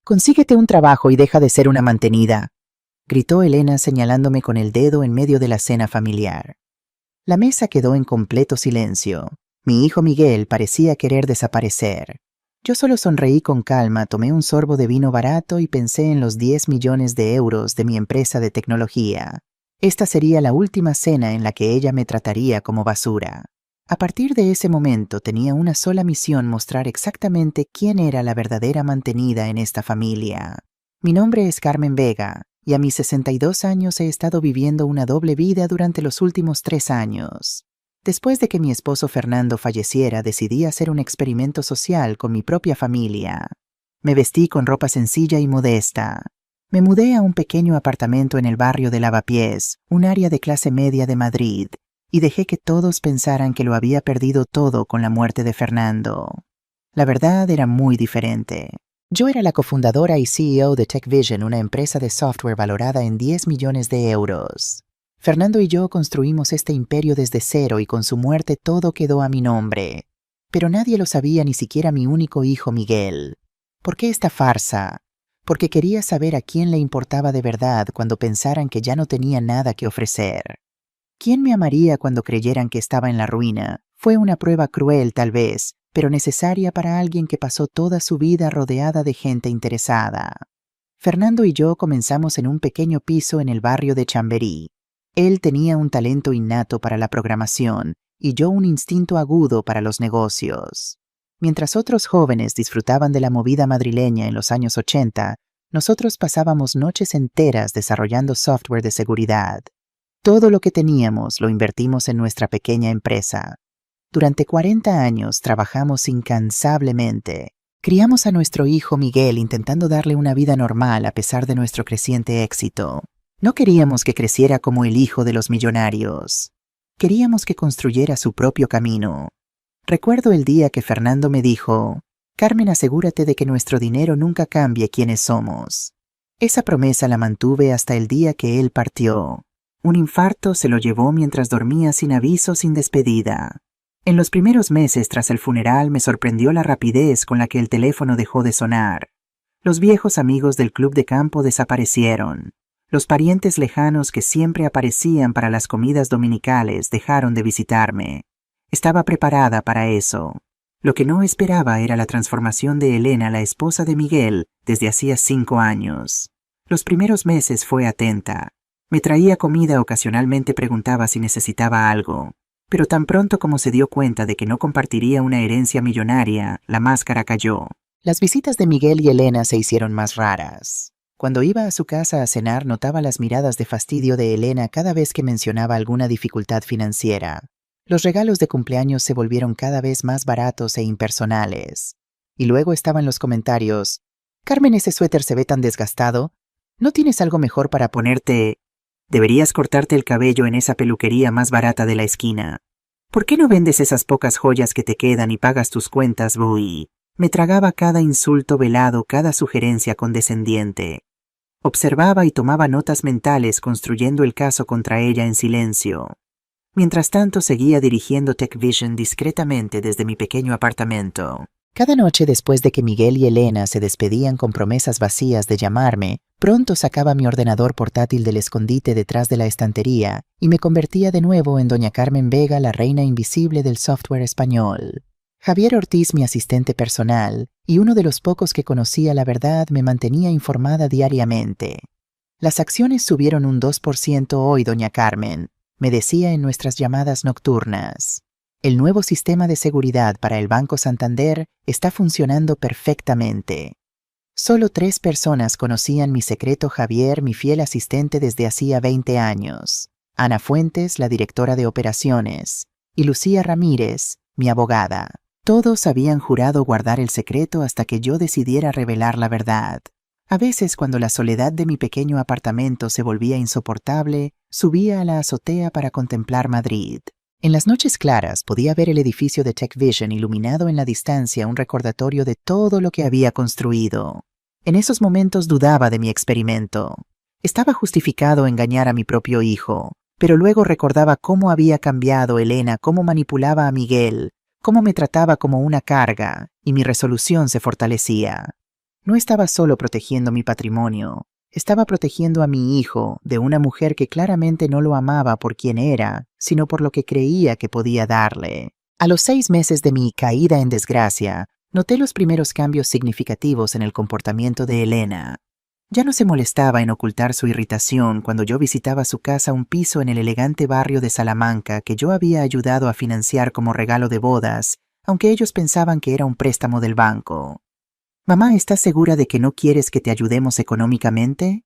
Consíguete un trabajo y deja de ser una mantenida, gritó Elena señalándome con el dedo en medio de la cena familiar. La mesa quedó en completo silencio. Mi hijo Miguel parecía querer desaparecer. Yo solo sonreí con calma, tomé un sorbo de vino barato y pensé en los 10 millones de euros de mi empresa de tecnología. Esta sería la última cena en la que ella me trataría como basura. A partir de ese momento tenía una sola misión: mostrar exactamente quién era la verdadera mantenida en esta familia. Mi nombre es Carmen Vega, y a mis 62 años he estado viviendo una doble vida durante los últimos 3 años. Después de que mi esposo Fernando falleciera, decidí hacer un experimento social con mi propia familia. Me vestí con ropa sencilla y modesta. Me mudé a un pequeño apartamento en el barrio de Lavapiés, un área de clase media de Madrid, y dejé que todos pensaran que lo había perdido todo con la muerte de Fernando. La verdad era muy diferente. Yo era la cofundadora y CEO de TechVision, una empresa de software valorada en 10 millones de euros. Fernando y yo construimos este imperio desde cero y con su muerte todo quedó a mi nombre. Pero nadie lo sabía, ni siquiera mi único hijo Miguel. ¿Por qué esta farsa? Porque quería saber a quién le importaba de verdad cuando pensaran que ya no tenía nada que ofrecer. ¿Quién me amaría cuando creyeran que estaba en la ruina? Fue una prueba cruel tal vez, pero necesaria para alguien que pasó toda su vida rodeada de gente interesada. Fernando y yo comenzamos en un pequeño piso en el barrio de Chamberí. Él tenía un talento innato para la programación y yo un instinto agudo para los negocios. Mientras otros jóvenes disfrutaban de la movida madrileña en los años 80, nosotros pasábamos noches enteras desarrollando software de seguridad. Todo lo que teníamos lo invertimos en nuestra pequeña empresa. Durante 40 años trabajamos incansablemente. Criamos a nuestro hijo Miguel intentando darle una vida normal a pesar de nuestro creciente éxito. No queríamos que creciera como el hijo de los millonarios. Queríamos que construyera su propio camino. Recuerdo el día que Fernando me dijo: «Carmen, asegúrate de que nuestro dinero nunca cambie quiénes somos». Esa promesa la mantuve hasta el día que él partió. Un infarto se lo llevó mientras dormía, sin aviso, sin despedida. En los primeros meses tras el funeral me sorprendió la rapidez con la que el teléfono dejó de sonar. Los viejos amigos del club de campo desaparecieron. Los parientes lejanos que siempre aparecían para las comidas dominicales dejaron de visitarme. Estaba preparada para eso. Lo que no esperaba era la transformación de Elena, la esposa de Miguel, desde hacía 5 años. Los primeros meses fue atenta. Me traía comida, ocasionalmente preguntaba si necesitaba algo. Pero tan pronto como se dio cuenta de que no compartiría una herencia millonaria, la máscara cayó. Las visitas de Miguel y Elena se hicieron más raras. Cuando iba a su casa a cenar, notaba las miradas de fastidio de Elena cada vez que mencionaba alguna dificultad financiera. Los regalos de cumpleaños se volvieron cada vez más baratos e impersonales. Y luego estaban los comentarios: «Carmen, ese suéter se ve tan desgastado. ¿No tienes algo mejor para ponerte? Deberías cortarte el cabello en esa peluquería más barata de la esquina. ¿Por qué no vendes esas pocas joyas que te quedan y pagas tus cuentas, Boy?» Me tragaba cada insulto velado, cada sugerencia condescendiente. Observaba y tomaba notas mentales, construyendo el caso contra ella en silencio. Mientras tanto, seguía dirigiendo TechVision discretamente desde mi pequeño apartamento. Cada noche, después de que Miguel y Elena se despedían con promesas vacías de llamarme, pronto sacaba mi ordenador portátil del escondite detrás de la estantería y me convertía de nuevo en doña Carmen Vega, la reina invisible del software español. Javier Ortiz, mi asistente personal, y uno de los pocos que conocía la verdad, me mantenía informada diariamente. «Las acciones subieron un 2% hoy, doña Carmen», me decía en nuestras llamadas nocturnas. «El nuevo sistema de seguridad para el Banco Santander está funcionando perfectamente». Solo 3 personas conocían mi secreto: Javier, mi fiel asistente desde hacía 20 años, Ana Fuentes, la directora de operaciones, y Lucía Ramírez, mi abogada. Todos habían jurado guardar el secreto hasta que yo decidiera revelar la verdad. A veces, cuando la soledad de mi pequeño apartamento se volvía insoportable, subía a la azotea para contemplar Madrid. En las noches claras podía ver el edificio de TechVision iluminado en la distancia, un recordatorio de todo lo que había construido. En esos momentos dudaba de mi experimento. Estaba justificado engañar a mi propio hijo, pero luego recordaba cómo había cambiado Elena, cómo manipulaba a Miguel, cómo me trataba como una carga, y mi resolución se fortalecía. No estaba solo protegiendo mi patrimonio, estaba protegiendo a mi hijo de una mujer que claramente no lo amaba por quien era, sino por lo que creía que podía darle. A los 6 meses de mi caída en desgracia, noté los primeros cambios significativos en el comportamiento de Elena. Ya no se molestaba en ocultar su irritación cuando yo visitaba su casa, un piso en el elegante barrio de Salamanca que yo había ayudado a financiar como regalo de bodas, aunque ellos pensaban que era un préstamo del banco. «Mamá, ¿estás segura de que no quieres que te ayudemos económicamente?»,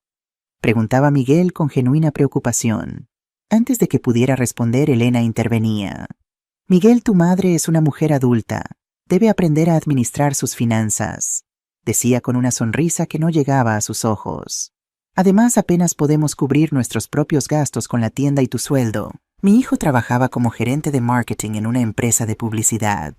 preguntaba Miguel con genuina preocupación. Antes de que pudiera responder, Elena intervenía. «Miguel, tu madre es una mujer adulta. Debe aprender a administrar sus finanzas», decía con una sonrisa que no llegaba a sus ojos. «Además, apenas podemos cubrir nuestros propios gastos con la tienda y tu sueldo. Mi hijo trabajaba como gerente de marketing en una empresa de publicidad.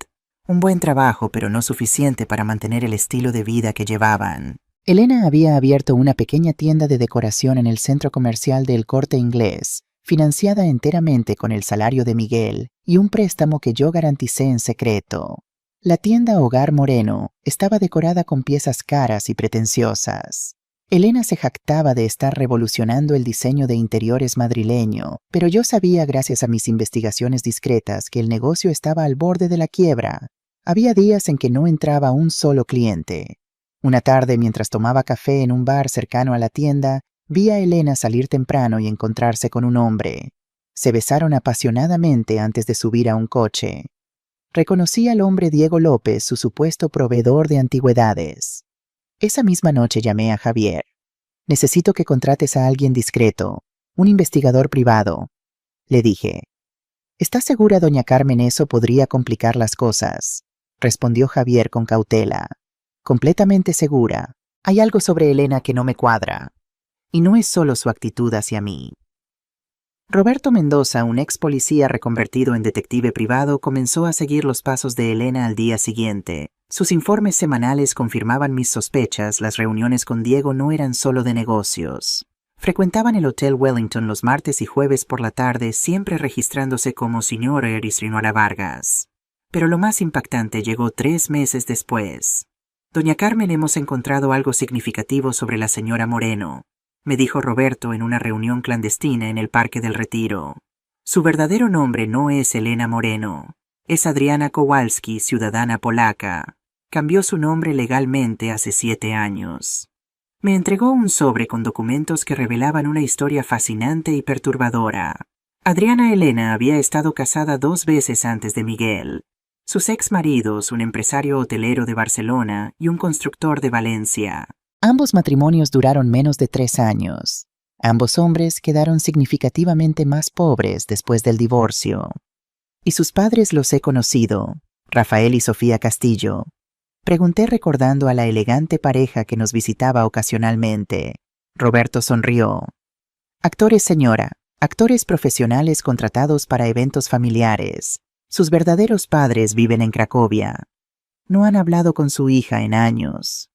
Un buen trabajo, pero no suficiente para mantener el estilo de vida que llevaban». Elena había abierto una pequeña tienda de decoración en el centro comercial del Corte Inglés, financiada enteramente con el salario de Miguel y un préstamo que yo garanticé en secreto. La tienda Hogar Moreno estaba decorada con piezas caras y pretenciosas. Elena se jactaba de estar revolucionando el diseño de interiores madrileño, pero yo sabía, gracias a mis investigaciones discretas, que el negocio estaba al borde de la quiebra. Había días en que no entraba un solo cliente. Una tarde, mientras tomaba café en un bar cercano a la tienda, vi a Elena salir temprano y encontrarse con un hombre. Se besaron apasionadamente antes de subir a un coche. Reconocí al hombre Diego López, su supuesto proveedor de antigüedades. Esa misma noche llamé a Javier. «Necesito que contrates a alguien discreto, un investigador privado», le dije. «¿Estás segura, doña Carmen? Eso podría complicar las cosas», respondió Javier con cautela. «Completamente segura. Hay algo sobre Elena que no me cuadra. Y no es solo su actitud hacia mí». Roberto Mendoza, un ex policía reconvertido en detective privado, comenzó a seguir los pasos de Elena al día siguiente. Sus informes semanales confirmaban mis sospechas. Las reuniones con Diego no eran solo de negocios. Frecuentaban el Hotel Wellington los martes y jueves por la tarde, siempre registrándose como Señor Erisrinola Vargas. Pero lo más impactante llegó 3 meses después. «Doña Carmen, hemos encontrado algo significativo sobre la señora Moreno», me dijo Roberto en una reunión clandestina en el Parque del Retiro. «Su verdadero nombre no es Elena Moreno. Es Adriana Kowalski, ciudadana polaca. Cambió su nombre legalmente hace 7 años». Me entregó un sobre con documentos que revelaban una historia fascinante y perturbadora. Adriana Elena había estado casada 2 veces antes de Miguel. Sus ex maridos, un empresario hotelero de Barcelona y un constructor de Valencia. Ambos matrimonios duraron menos de 3 años. Ambos hombres quedaron significativamente más pobres después del divorcio. Y sus padres los he conocido, Rafael y Sofía Castillo. Pregunté recordando a la elegante pareja que nos visitaba ocasionalmente. Roberto sonrió. «Actores, señora, actores profesionales contratados para eventos familiares. Sus verdaderos padres viven en Cracovia. No han hablado con su hija en años».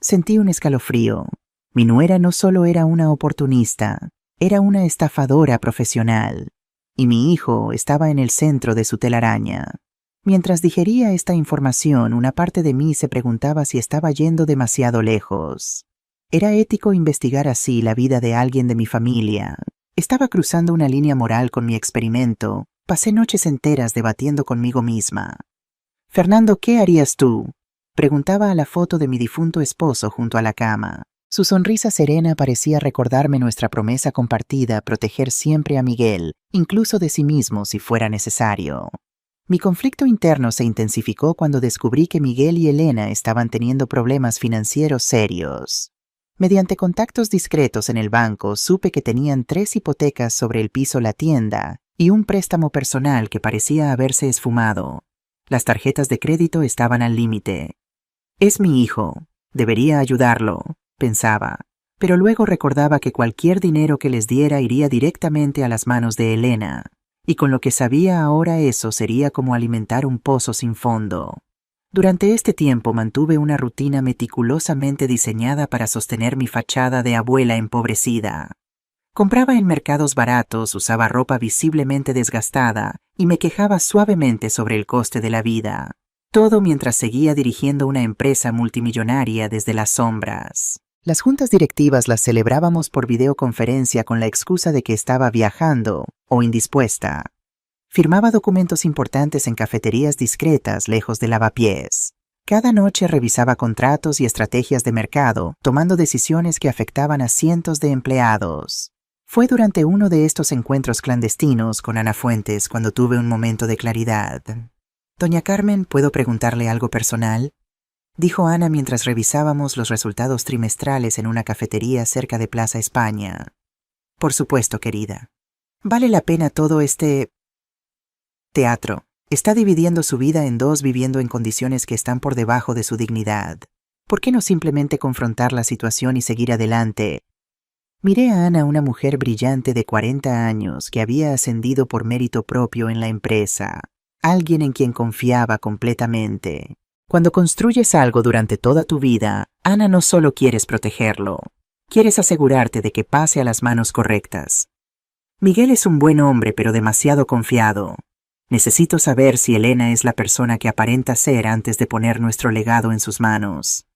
Sentí un escalofrío. Mi nuera no solo era una oportunista, era una estafadora profesional. Y mi hijo estaba en el centro de su telaraña. Mientras digería esta información, una parte de mí se preguntaba si estaba yendo demasiado lejos. ¿Era ético investigar así la vida de alguien de mi familia? ¿Estaba cruzando una línea moral con mi experimento? Pasé noches enteras debatiendo conmigo misma. «Fernando, ¿qué harías tú?», preguntaba a la foto de mi difunto esposo junto a la cama. Su sonrisa serena parecía recordarme nuestra promesa compartida: proteger siempre a Miguel, incluso de sí mismo si fuera necesario. Mi conflicto interno se intensificó cuando descubrí que Miguel y Elena estaban teniendo problemas financieros serios. Mediante contactos discretos en el banco, supe que tenían 3 hipotecas sobre el piso La Tienda y un préstamo personal que parecía haberse esfumado. Las tarjetas de crédito estaban al límite. «Es mi hijo. Debería ayudarlo», pensaba. Pero luego recordaba que cualquier dinero que les diera iría directamente a las manos de Elena. Y con lo que sabía ahora, eso sería como alimentar un pozo sin fondo. Durante este tiempo mantuve una rutina meticulosamente diseñada para sostener mi fachada de abuela empobrecida. Compraba en mercados baratos, usaba ropa visiblemente desgastada y me quejaba suavemente sobre el coste de la vida. Todo mientras seguía dirigiendo una empresa multimillonaria desde las sombras. Las juntas directivas las celebrábamos por videoconferencia con la excusa de que estaba viajando o indispuesta. Firmaba documentos importantes en cafeterías discretas lejos de lavapiés. Cada noche revisaba contratos y estrategias de mercado, tomando decisiones que afectaban a cientos de empleados. Fue durante uno de estos encuentros clandestinos con Ana Fuentes cuando tuve un momento de claridad. «Doña Carmen, ¿puedo preguntarle algo personal?», dijo Ana mientras revisábamos los resultados trimestrales en una cafetería cerca de Plaza España. «Por supuesto, querida. ¿Vale la pena todo este teatro? Está dividiendo su vida en dos, viviendo en condiciones que están por debajo de su dignidad. ¿Por qué no simplemente confrontar la situación y seguir adelante?» Miré a Ana, una mujer brillante de 40 años que había ascendido por mérito propio en la empresa. Alguien en quien confiaba completamente. Cuando construyes algo durante toda tu vida, Ana, no solo quieres protegerlo, quieres asegurarte de que pase a las manos correctas. Miguel es un buen hombre, pero demasiado confiado. Necesito saber si Elena es la persona que aparenta ser antes de poner nuestro legado en sus manos.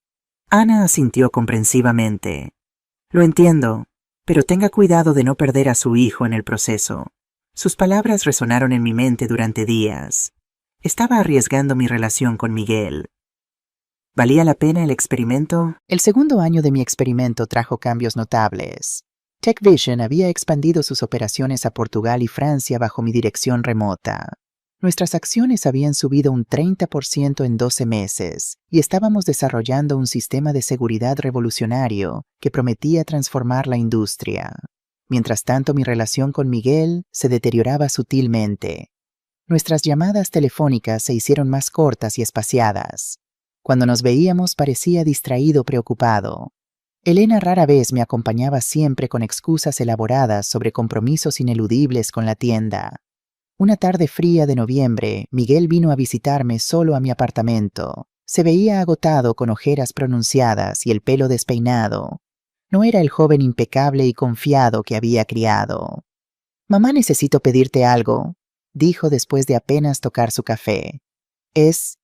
Ana asintió comprensivamente. Lo entiendo, pero tenga cuidado de no perder a su hijo en el proceso. Sus palabras resonaron en mi mente durante días. Estaba arriesgando mi relación con Miguel. ¿Valía la pena el experimento? El segundo año de mi experimento trajo cambios notables. TechVision había expandido sus operaciones a Portugal y Francia bajo mi dirección remota. Nuestras acciones habían subido un 30% en 12 meses y estábamos desarrollando un sistema de seguridad revolucionario que prometía transformar la industria. Mientras tanto, mi relación con Miguel se deterioraba sutilmente. Nuestras llamadas telefónicas se hicieron más cortas y espaciadas. Cuando nos veíamos parecía distraído o preocupado. Elena rara vez me acompañaba, siempre con excusas elaboradas sobre compromisos ineludibles con la tienda. Una tarde fría de noviembre, Miguel vino a visitarme solo a mi apartamento. Se veía agotado, con ojeras pronunciadas y el pelo despeinado. No era el joven impecable y confiado que había criado. «Mamá, necesito pedirte algo», dijo después de apenas tocar su café. Es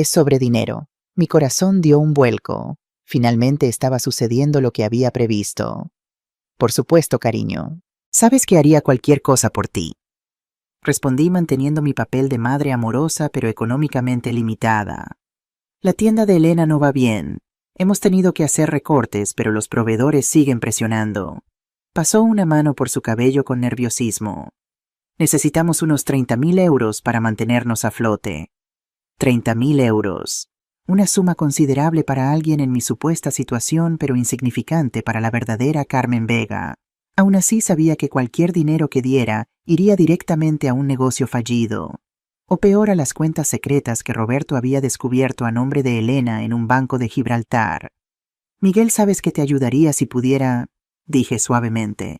sobre dinero». Mi corazón dio un vuelco. Finalmente estaba sucediendo lo que había previsto. «Por supuesto, cariño. Sabes que haría cualquier cosa por ti», respondí, manteniendo mi papel de madre amorosa pero económicamente limitada. «La tienda de Elena no va bien. Hemos tenido que hacer recortes, pero los proveedores siguen presionando». Pasó una mano por su cabello con nerviosismo. «Necesitamos unos 30.000 euros para mantenernos a flote». 30.000 euros. Una suma considerable para alguien en mi supuesta situación, pero insignificante para la verdadera Carmen Vega. Aún así, sabía que cualquier dinero que diera iría directamente a un negocio fallido. O peor, a las cuentas secretas que Roberto había descubierto a nombre de Elena en un banco de Gibraltar. «Miguel, sabes que te ayudaría si pudiera», dije suavemente.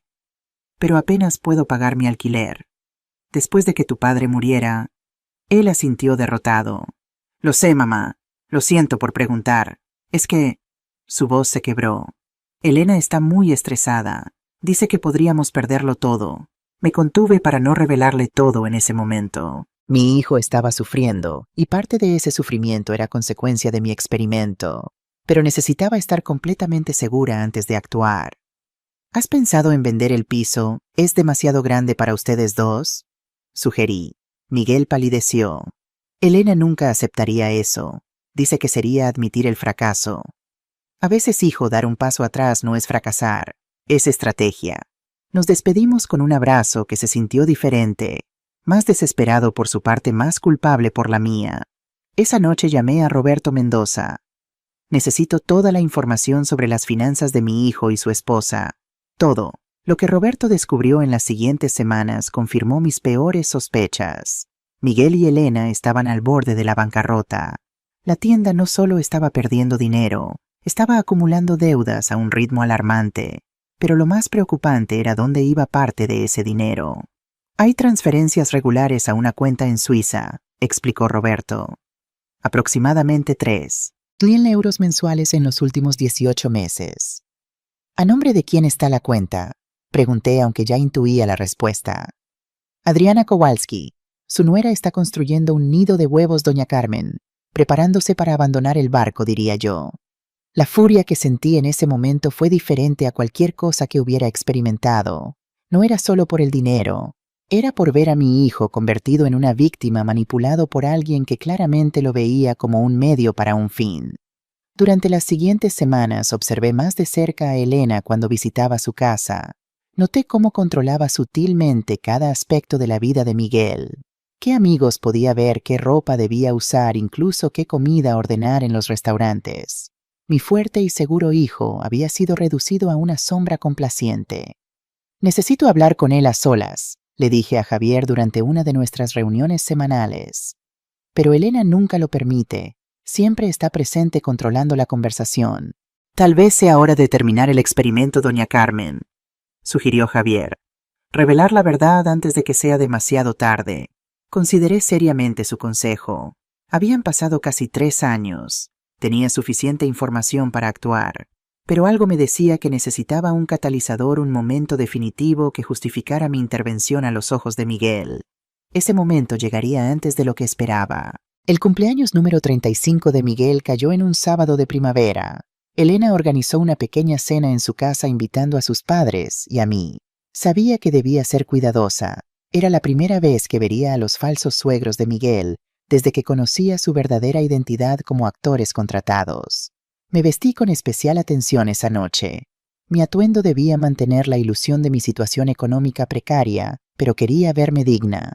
«Pero apenas puedo pagar mi alquiler. Después de que tu padre muriera». Él asintió derrotado. «Lo sé, mamá. Lo siento por preguntar. Es que…». Su voz se quebró. «Elena está muy estresada. Dice que podríamos perderlo todo». Me contuve para no revelarle todo en ese momento. Mi hijo estaba sufriendo, y parte de ese sufrimiento era consecuencia de mi experimento. Pero necesitaba estar completamente segura antes de actuar. «¿Has pensado en vender el piso? ¿Es demasiado grande para ustedes dos?», sugerí. Miguel palideció. «Elena nunca aceptaría eso. Dice que sería admitir el fracaso». «A veces, hijo, dar un paso atrás no es fracasar, es estrategia». Nos despedimos con un abrazo que se sintió diferente, más desesperado por su parte, más culpable por la mía. Esa noche llamé a Roberto Mendoza. «Necesito toda la información sobre las finanzas de mi hijo y su esposa. Todo». Lo que Roberto descubrió en las siguientes semanas confirmó mis peores sospechas. Miguel y Elena estaban al borde de la bancarrota. La tienda no solo estaba perdiendo dinero, estaba acumulando deudas a un ritmo alarmante. Pero lo más preocupante era dónde iba parte de ese dinero. «Hay transferencias regulares a una cuenta en Suiza», explicó Roberto. «Aproximadamente 3.000 euros mensuales en los últimos 18 meses. «¿A nombre de quién está la cuenta?», pregunté, aunque ya intuía la respuesta. «Adriana Kowalski, Su nuera está construyendo un nido de huevos, doña Carmen, preparándose para abandonar el barco, diría yo. La furia que sentí en ese momento fue diferente a cualquier cosa que hubiera experimentado. No era solo por el dinero, era por ver a mi hijo convertido en una víctima manipulado por alguien que claramente lo veía como un medio para un fin. Durante las siguientes semanas observé más de cerca a Elena cuando visitaba su casa. Noté cómo controlaba sutilmente cada aspecto de la vida de Miguel. ¿Qué amigos podía ver, qué ropa debía usar, incluso qué comida ordenar en los restaurantes? Mi fuerte y seguro hijo había sido reducido a una sombra complaciente. Necesito hablar con él a solas, le dije a Javier durante una de nuestras reuniones semanales. Pero Elena nunca lo permite. Siempre está presente controlando la conversación. Tal vez sea hora de terminar el experimento, doña Carmen, sugirió Javier. Revelar la verdad antes de que sea demasiado tarde. Consideré seriamente su consejo. Habían pasado casi 3 años. Tenía suficiente información para actuar. Pero algo me decía que necesitaba un catalizador, un momento definitivo que justificara mi intervención a los ojos de Miguel. Ese momento llegaría antes de lo que esperaba. El cumpleaños número 35 de Miguel cayó en un sábado de primavera. Elena organizó una pequeña cena en su casa invitando a sus padres y a mí. Sabía que debía ser cuidadosa. Era la primera vez que vería a los falsos suegros de Miguel desde que conocía su verdadera identidad como actores contratados. Me vestí con especial atención esa noche. Mi atuendo debía mantener la ilusión de mi situación económica precaria, pero quería verme digna.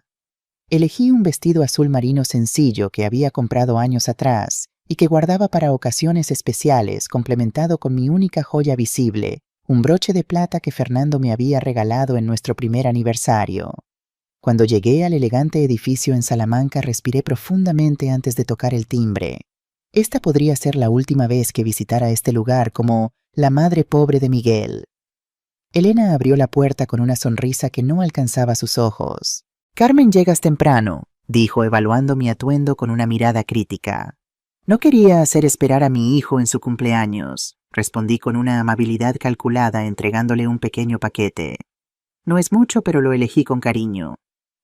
Elegí un vestido azul marino sencillo que había comprado años atrás y que guardaba para ocasiones especiales, complementado con mi única joya visible, un broche de plata que Fernando me había regalado en nuestro primer aniversario. Cuando llegué al elegante edificio en Salamanca, respiré profundamente antes de tocar el timbre. Esta podría ser la última vez que visitara este lugar como la madre pobre de Miguel. Elena abrió la puerta con una sonrisa que no alcanzaba sus ojos. «Carmen, llegas temprano», dijo, evaluando mi atuendo con una mirada crítica. «No quería hacer esperar a mi hijo en su cumpleaños», respondí con una amabilidad calculada, entregándole un pequeño paquete. No es mucho, pero lo elegí con cariño.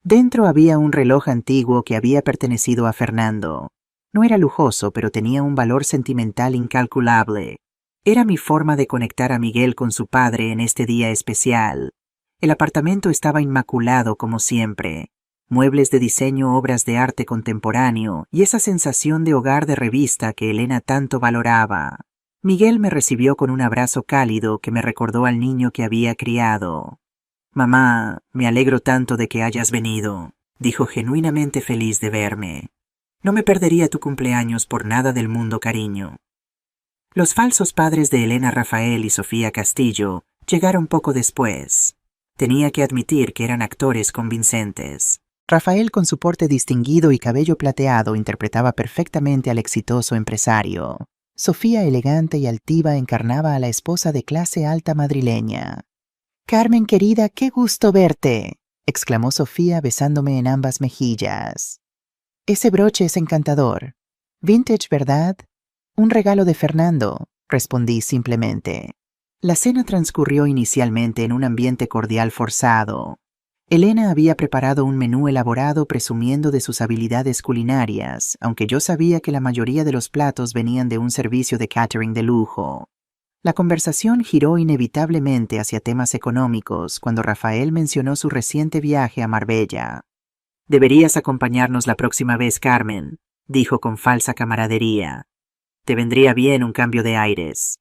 Dentro había un reloj antiguo que había pertenecido a Fernando. No era lujoso, pero tenía un valor sentimental incalculable. Era mi forma de conectar a Miguel con su padre en este día especial. El apartamento estaba inmaculado como siempre. Muebles de diseño, obras de arte contemporáneo y esa sensación de hogar de revista que Elena tanto valoraba. Miguel me recibió con un abrazo cálido que me recordó al niño que había criado. «Mamá, me alegro tanto de que hayas venido», dijo genuinamente feliz de verme. «No me perdería tu cumpleaños por nada del mundo, cariño». Los falsos padres de Elena Rafael y Sofía Castillo llegaron poco después. Tenía que admitir que eran actores convincentes. Rafael, con su porte distinguido y cabello plateado, interpretaba perfectamente al exitoso empresario. Sofía, elegante y altiva, encarnaba a la esposa de clase alta madrileña. «Carmen, querida, qué gusto verte», exclamó Sofía besándome en ambas mejillas. «Ese broche es encantador. Vintage, ¿verdad?» «Un regalo de Fernando», respondí simplemente. La cena transcurrió inicialmente en un ambiente cordial forzado. Elena había preparado un menú elaborado presumiendo de sus habilidades culinarias, aunque yo sabía que la mayoría de los platos venían de un servicio de catering de lujo. La conversación giró inevitablemente hacia temas económicos cuando Rafael mencionó su reciente viaje a Marbella. «Deberías acompañarnos la próxima vez, Carmen», dijo con falsa camaradería. «Te vendría bien un cambio de aires».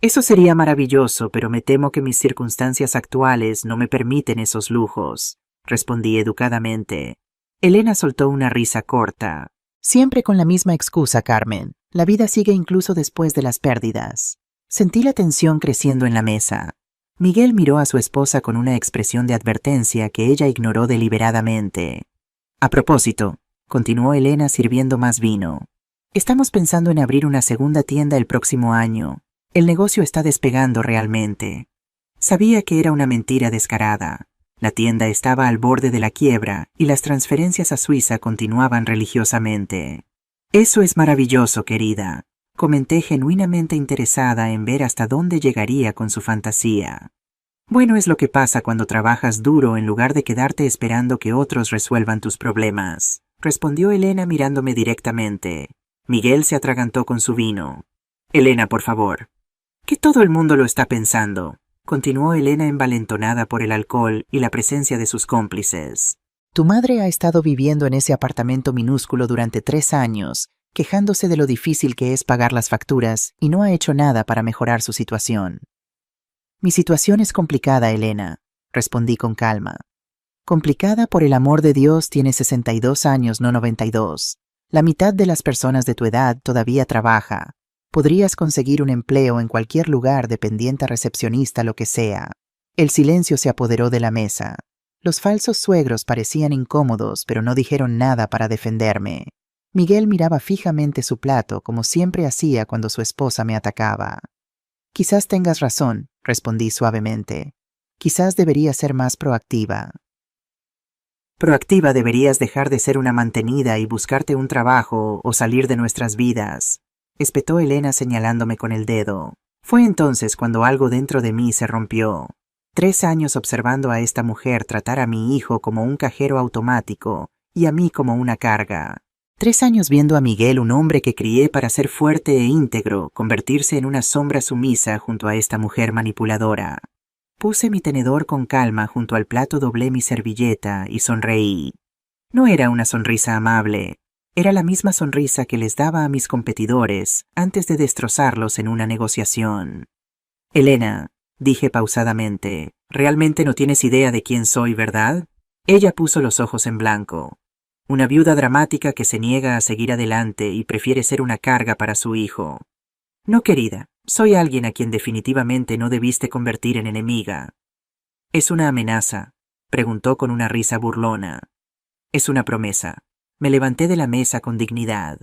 «Eso sería maravilloso, pero me temo que mis circunstancias actuales no me permiten esos lujos», respondí educadamente. Elena soltó una risa corta. «Siempre con la misma excusa, Carmen. La vida sigue incluso después de las pérdidas». Sentí la tensión creciendo en la mesa. Miguel miró a su esposa con una expresión de advertencia que ella ignoró deliberadamente. «A propósito», continuó Elena sirviendo más vino, «estamos pensando en abrir una segunda tienda el próximo año. El negocio está despegando realmente». Sabía que era una mentira descarada. La tienda estaba al borde de la quiebra y las transferencias a Suiza continuaban religiosamente. «Eso es maravilloso, querida», comenté genuinamente interesada en ver hasta dónde llegaría con su fantasía. Bueno, es lo que pasa cuando trabajas duro en lugar de quedarte esperando que otros resuelvan tus problemas, respondió Elena mirándome directamente. Miguel se atragantó con su vino. Elena, por favor. Que todo el mundo lo está pensando, continuó Elena envalentonada por el alcohol y la presencia de sus cómplices. Tu madre ha estado viviendo en ese apartamento minúsculo durante 3 años, quejándose de lo difícil que es pagar las facturas y no ha hecho nada para mejorar su situación. Mi situación es complicada, Elena, respondí con calma. Complicada, por el amor de Dios, tienes 62 años, no 92. La mitad de las personas de tu edad todavía trabaja. Podrías conseguir un empleo en cualquier lugar, dependiente, recepcionista, lo que sea. El silencio se apoderó de la mesa. Los falsos suegros parecían incómodos, pero no dijeron nada para defenderme. Miguel miraba fijamente su plato, como siempre hacía cuando su esposa me atacaba. Quizás tengas razón, respondí suavemente. Quizás debería ser más proactiva. Proactiva, deberías dejar de ser una mantenida y buscarte un trabajo o salir de nuestras vidas, espetó Elena señalándome con el dedo. Fue entonces cuando algo dentro de mí se rompió. 3 años observando a esta mujer tratar a mi hijo como un cajero automático y a mí como una carga. 3 años viendo a Miguel, un hombre que crié para ser fuerte e íntegro, convertirse en una sombra sumisa junto a esta mujer manipuladora. Puse mi tenedor con calma junto al plato, doblé mi servilleta y sonreí. No era una sonrisa amable, era la misma sonrisa que les daba a mis competidores antes de destrozarlos en una negociación. Elena, dije pausadamente, realmente no tienes idea de quién soy, ¿verdad? Ella puso los ojos en blanco. Una viuda dramática que se niega a seguir adelante y prefiere ser una carga para su hijo. No, querida, soy alguien a quien definitivamente no debiste convertir en enemiga. ¿Es una amenaza?, preguntó con una risa burlona. Es una promesa. Me levanté de la mesa con dignidad.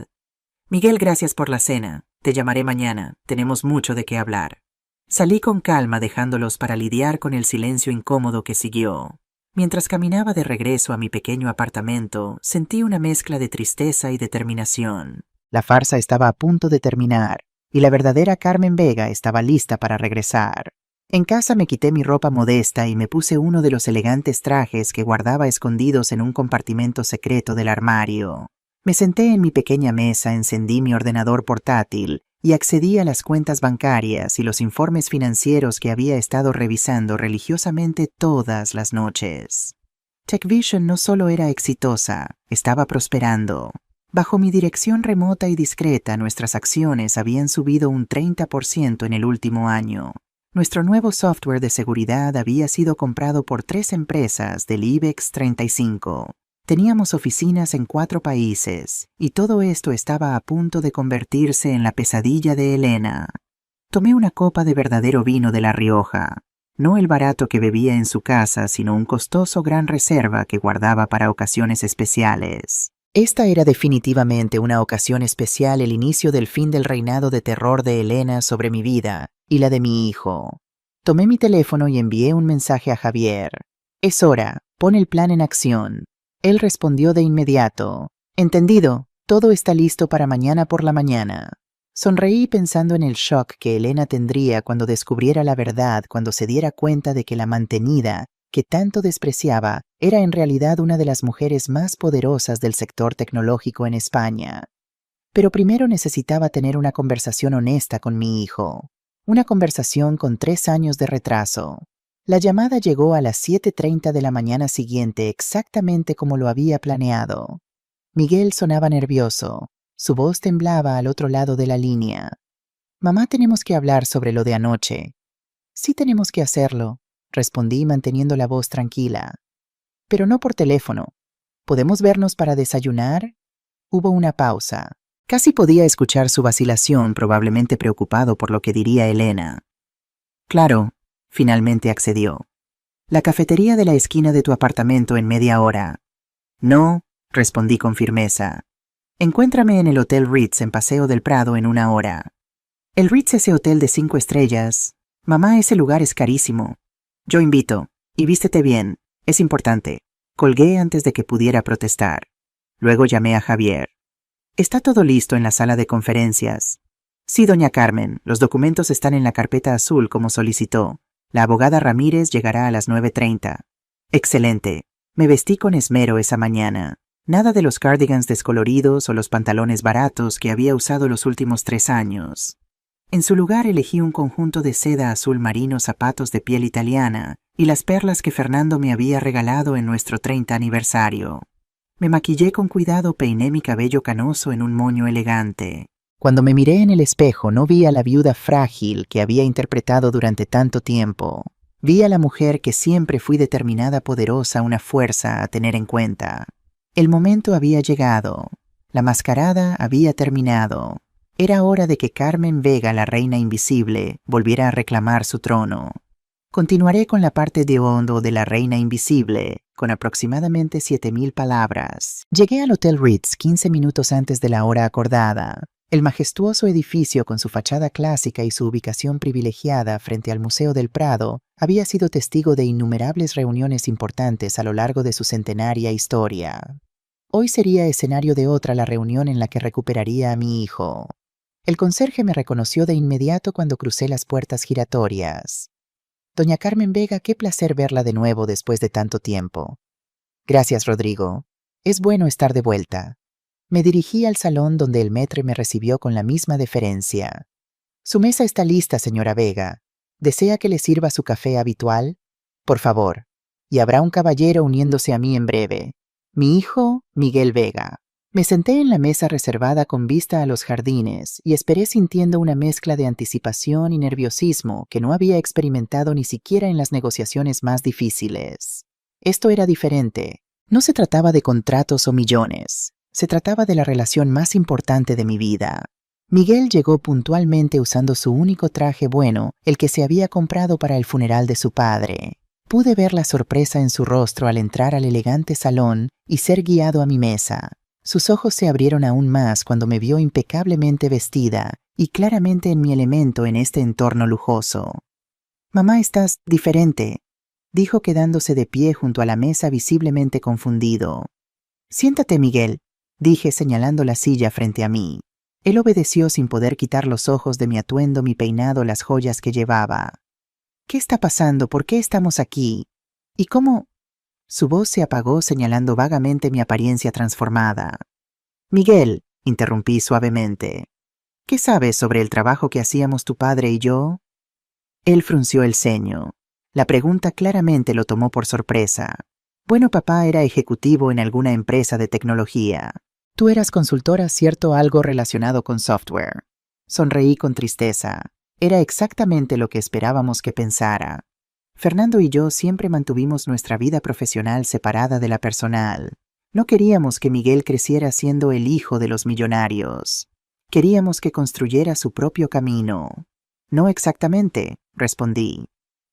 Miguel, gracias por la cena. Te llamaré mañana. Tenemos mucho de qué hablar. Salí con calma, dejándolos para lidiar con el silencio incómodo que siguió. Mientras caminaba de regreso a mi pequeño apartamento, sentí una mezcla de tristeza y determinación. La farsa estaba a punto de terminar, y la verdadera Carmen Vega estaba lista para regresar. En casa me quité mi ropa modesta y me puse uno de los elegantes trajes que guardaba escondidos en un compartimento secreto del armario. Me senté en mi pequeña mesa, encendí mi ordenador portátil y accedí a las cuentas bancarias y los informes financieros que había estado revisando religiosamente todas las noches. TechVision no solo era exitosa, estaba prosperando. Bajo mi dirección remota y discreta, nuestras acciones habían subido un 30% en el último año. Nuestro nuevo software de seguridad había sido comprado por 3 empresas del IBEX 35. Teníamos oficinas en 4 países, y todo esto estaba a punto de convertirse en la pesadilla de Elena. Tomé una copa de verdadero vino de La Rioja, no el barato que bebía en su casa, sino un costoso Gran Reserva que guardaba para ocasiones especiales. Esta era definitivamente una ocasión especial, el inicio del fin del reinado de terror de Elena sobre mi vida y la de mi hijo. Tomé mi teléfono y envié un mensaje a Javier. Es hora, pon el plan en acción. Él respondió de inmediato. Entendido, todo está listo para mañana por la mañana. Sonreí pensando en el shock que Elena tendría cuando descubriera la verdad, cuando se diera cuenta de que la mantenida, que tanto despreciaba, era en realidad una de las mujeres más poderosas del sector tecnológico en España. Pero primero necesitaba tener una conversación honesta con mi hijo. Una conversación con 3 años de retraso. La llamada llegó a las 7:30 de la mañana siguiente, exactamente como lo había planeado. Miguel sonaba nervioso. Su voz temblaba al otro lado de la línea. Mamá, tenemos que hablar sobre lo de anoche. Sí, tenemos que hacerlo, respondí manteniendo la voz tranquila. Pero no por teléfono. ¿Podemos vernos para desayunar? Hubo una pausa. Casi podía escuchar su vacilación, probablemente preocupado por lo que diría Elena. Claro, finalmente accedió. La cafetería de la esquina de tu apartamento en media hora. No, respondí con firmeza. Encuéntrame en el Hotel Ritz en Paseo del Prado en 1 hora. El Ritz, ese hotel de 5 estrellas. Mamá, ese lugar es carísimo. Yo invito. Y vístete bien. Es importante. Colgué antes de que pudiera protestar. Luego llamé a Javier. ¿Está todo listo en la sala de conferencias? Sí, doña Carmen. Los documentos están en la carpeta azul como solicitó. La abogada Ramírez llegará a las 9:30. Excelente. Me vestí con esmero esa mañana. Nada de los cardigans descoloridos o los pantalones baratos que había usado los últimos 3 años. En su lugar elegí un conjunto de seda azul marino, zapatos de piel italiana y las perlas que Fernando me había regalado en nuestro 30 aniversario. Me maquillé con cuidado, peiné mi cabello canoso en un moño elegante. Cuando me miré en el espejo no vi a la viuda frágil que había interpretado durante tanto tiempo. Vi a la mujer que siempre fui determinada, poderosa, una fuerza a tener en cuenta. El momento había llegado. La mascarada había terminado. Era hora de que Carmen Vega, la reina invisible, volviera a reclamar su trono. Continuaré con la parte de hondo de la reina invisible, con aproximadamente 7,000 palabras. Llegué al Hotel Ritz 15 minutos antes de la hora acordada. El majestuoso edificio, con su fachada clásica y su ubicación privilegiada frente al Museo del Prado, había sido testigo de innumerables reuniones importantes a lo largo de su centenaria historia. Hoy sería escenario de otra, la reunión en la que recuperaría a mi hijo. El conserje me reconoció de inmediato cuando crucé las puertas giratorias. Doña Carmen Vega, qué placer verla de nuevo después de tanto tiempo. Gracias, Rodrigo. Es bueno estar de vuelta. Me dirigí al salón donde el maître me recibió con la misma deferencia. Su mesa está lista, señora Vega. ¿Desea que le sirva su café habitual? Por favor. Y habrá un caballero uniéndose a mí en breve. Mi hijo, Miguel Vega. Me senté en la mesa reservada con vista a los jardines y esperé sintiendo una mezcla de anticipación y nerviosismo que no había experimentado ni siquiera en las negociaciones más difíciles. Esto era diferente. No se trataba de contratos o millones. Se trataba de la relación más importante de mi vida. Miguel llegó puntualmente usando su único traje bueno, el que se había comprado para el funeral de su padre. Pude ver la sorpresa en su rostro al entrar al elegante salón y ser guiado a mi mesa. Sus ojos se abrieron aún más cuando me vio impecablemente vestida y claramente en mi elemento en este entorno lujoso. «Mamá, estás diferente», dijo quedándose de pie junto a la mesa visiblemente confundido. «Siéntate, Miguel», dije señalando la silla frente a mí. Él obedeció sin poder quitar los ojos de mi atuendo, mi peinado, las joyas que llevaba. «¿Qué está pasando? ¿Por qué estamos aquí? ¿Y cómo?» Su voz se apagó señalando vagamente mi apariencia transformada. «Miguel», interrumpí suavemente, «¿qué sabes sobre el trabajo que hacíamos tu padre y yo?» Él frunció el ceño. La pregunta claramente lo tomó por sorpresa. «Bueno, papá era ejecutivo en alguna empresa de tecnología. Tú eras consultora, ¿cierto? Algo relacionado con software». Sonreí con tristeza. Era exactamente lo que esperábamos que pensara. Fernando y yo siempre mantuvimos nuestra vida profesional separada de la personal. No queríamos que Miguel creciera siendo el hijo de los millonarios. Queríamos que construyera su propio camino. «No exactamente», respondí.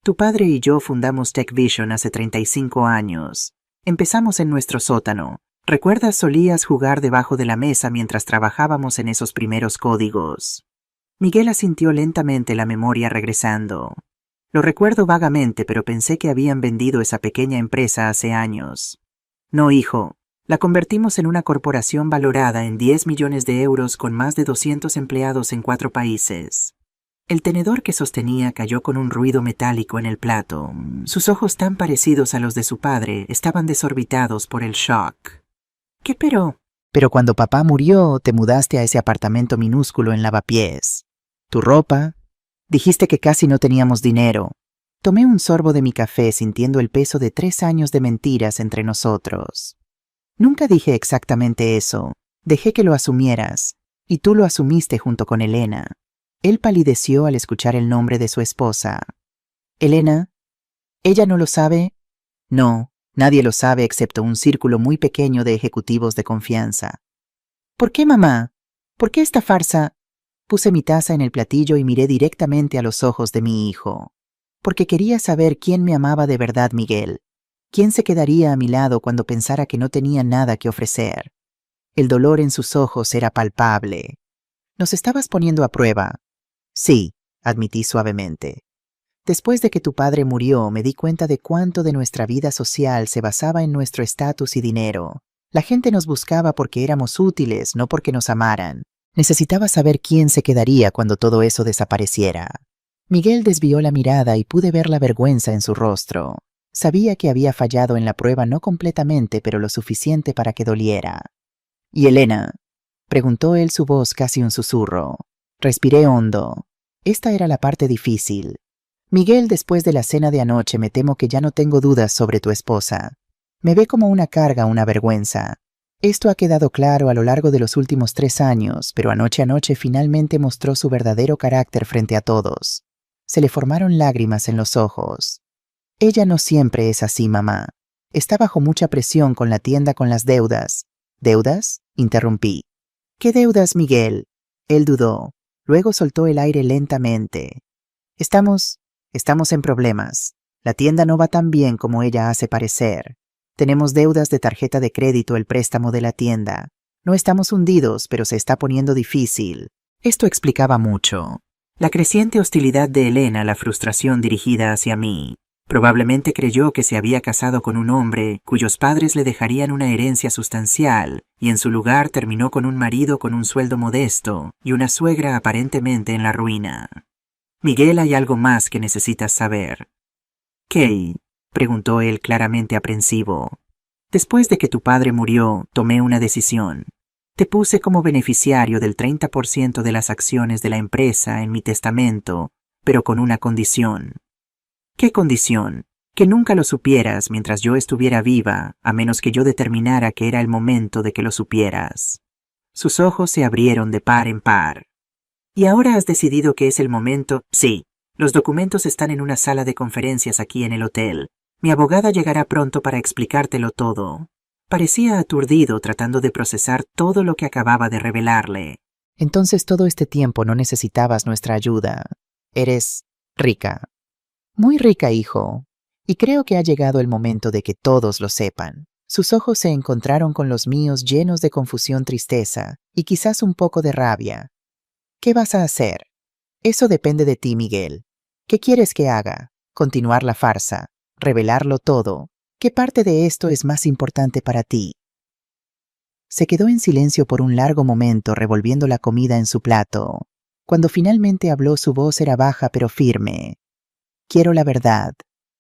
«Tu padre y yo fundamos TechVision hace 35 años. Empezamos en nuestro sótano. ¿Recuerdas? Solías jugar debajo de la mesa mientras trabajábamos en esos primeros códigos». Miguel asintió lentamente, la memoria regresando. «Lo recuerdo vagamente, pero pensé que habían vendido esa pequeña empresa hace años». «No, hijo. La convertimos en una corporación valorada en 10 millones de euros con más de 200 empleados en 4 países». El tenedor que sostenía cayó con un ruido metálico en el plato. Sus ojos, tan parecidos a los de su padre, estaban desorbitados por el shock. «¿Qué pero?» «Pero cuando papá murió, te mudaste a ese apartamento minúsculo en Lavapiés. Tu ropa. Dijiste que casi no teníamos dinero». Tomé un sorbo de mi café sintiendo el peso de 3 años de mentiras entre nosotros. «Nunca dije exactamente eso. Dejé que lo asumieras. Y tú lo asumiste junto con Elena». Él palideció al escuchar el nombre de su esposa. «¿Elena? ¿Ella no lo sabe?» «No, nadie lo sabe excepto un círculo muy pequeño de ejecutivos de confianza». «¿Por qué, mamá? ¿Por qué esta farsa?» Puse mi taza en el platillo y miré directamente a los ojos de mi hijo. Porque quería saber quién me amaba de verdad, Miguel. ¿Quién se quedaría a mi lado cuando pensara que no tenía nada que ofrecer? El dolor en sus ojos era palpable. «Nos estabas poniendo a prueba». «Sí», admití suavemente. «Después de que tu padre murió, me di cuenta de cuánto de nuestra vida social se basaba en nuestro estatus y dinero. La gente nos buscaba porque éramos útiles, no porque nos amaran. Necesitaba saber quién se quedaría cuando todo eso desapareciera». Miguel desvió la mirada y pude ver la vergüenza en su rostro. Sabía que había fallado en la prueba no completamente, pero lo suficiente para que doliera. ¿Y Elena? Preguntó él, su voz casi un susurro. Respiré hondo. Esta era la parte difícil. Miguel, después de la cena de anoche me temo que ya no tengo dudas sobre tu esposa. Me ve como una carga, una vergüenza. Esto ha quedado claro a lo largo de los últimos 3 años, pero anoche finalmente mostró su verdadero carácter frente a todos. Se le formaron lágrimas en los ojos. Ella no siempre es así, mamá. Está bajo mucha presión con la tienda, con las deudas. ¿Deudas? Interrumpí. ¿Qué deudas, Miguel? Él dudó. Luego soltó el aire lentamente. Estamos en problemas. La tienda no va tan bien como ella hace parecer. Tenemos deudas de tarjeta de crédito, el préstamo de la tienda. No estamos hundidos, pero se está poniendo difícil. Esto explicaba mucho. La creciente hostilidad de Elena, la frustración dirigida hacia mí. Probablemente creyó que se había casado con un hombre cuyos padres le dejarían una herencia sustancial, y en su lugar terminó con un marido con un sueldo modesto y una suegra aparentemente en la ruina. Miguel, hay algo más que necesitas saber. ¿Qué? Preguntó él, claramente aprensivo. Después de que tu padre murió, tomé una decisión. Te puse como beneficiario del 30% de las acciones de la empresa en mi testamento, pero con una condición. ¿Qué condición? Que nunca lo supieras mientras yo estuviera viva, a menos que yo determinara que era el momento de que lo supieras. Sus ojos se abrieron de par en par. ¿Y ahora has decidido que es el momento? Sí. Los documentos están en una sala de conferencias aquí en el hotel. Mi abogada llegará pronto para explicártelo todo. Parecía aturdido, tratando de procesar todo lo que acababa de revelarle. Entonces todo este tiempo no necesitabas nuestra ayuda. Eres rica. Muy rica, hijo. Y creo que ha llegado el momento de que todos lo sepan. Sus ojos se encontraron con los míos, llenos de confusión, tristeza y quizás un poco de rabia. ¿Qué vas a hacer? Eso depende de ti, Miguel. ¿Qué quieres que haga? ¿Continuar la farsa? ¿Revelarlo todo? ¿Qué parte de esto es más importante para ti? Se quedó en silencio por un largo momento, revolviendo la comida en su plato. Cuando finalmente habló, su voz era baja pero firme. Quiero la verdad,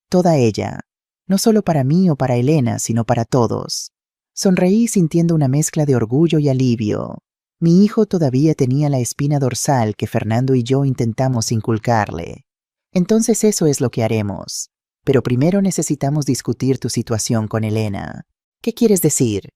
toda ella, no solo para mí o para Elena, sino para todos. Sonreí sintiendo una mezcla de orgullo y alivio. Mi hijo todavía tenía la espina dorsal que Fernando y yo intentamos inculcarle. Entonces eso es lo que haremos. Pero primero necesitamos discutir tu situación con Elena. ¿Qué quieres decir?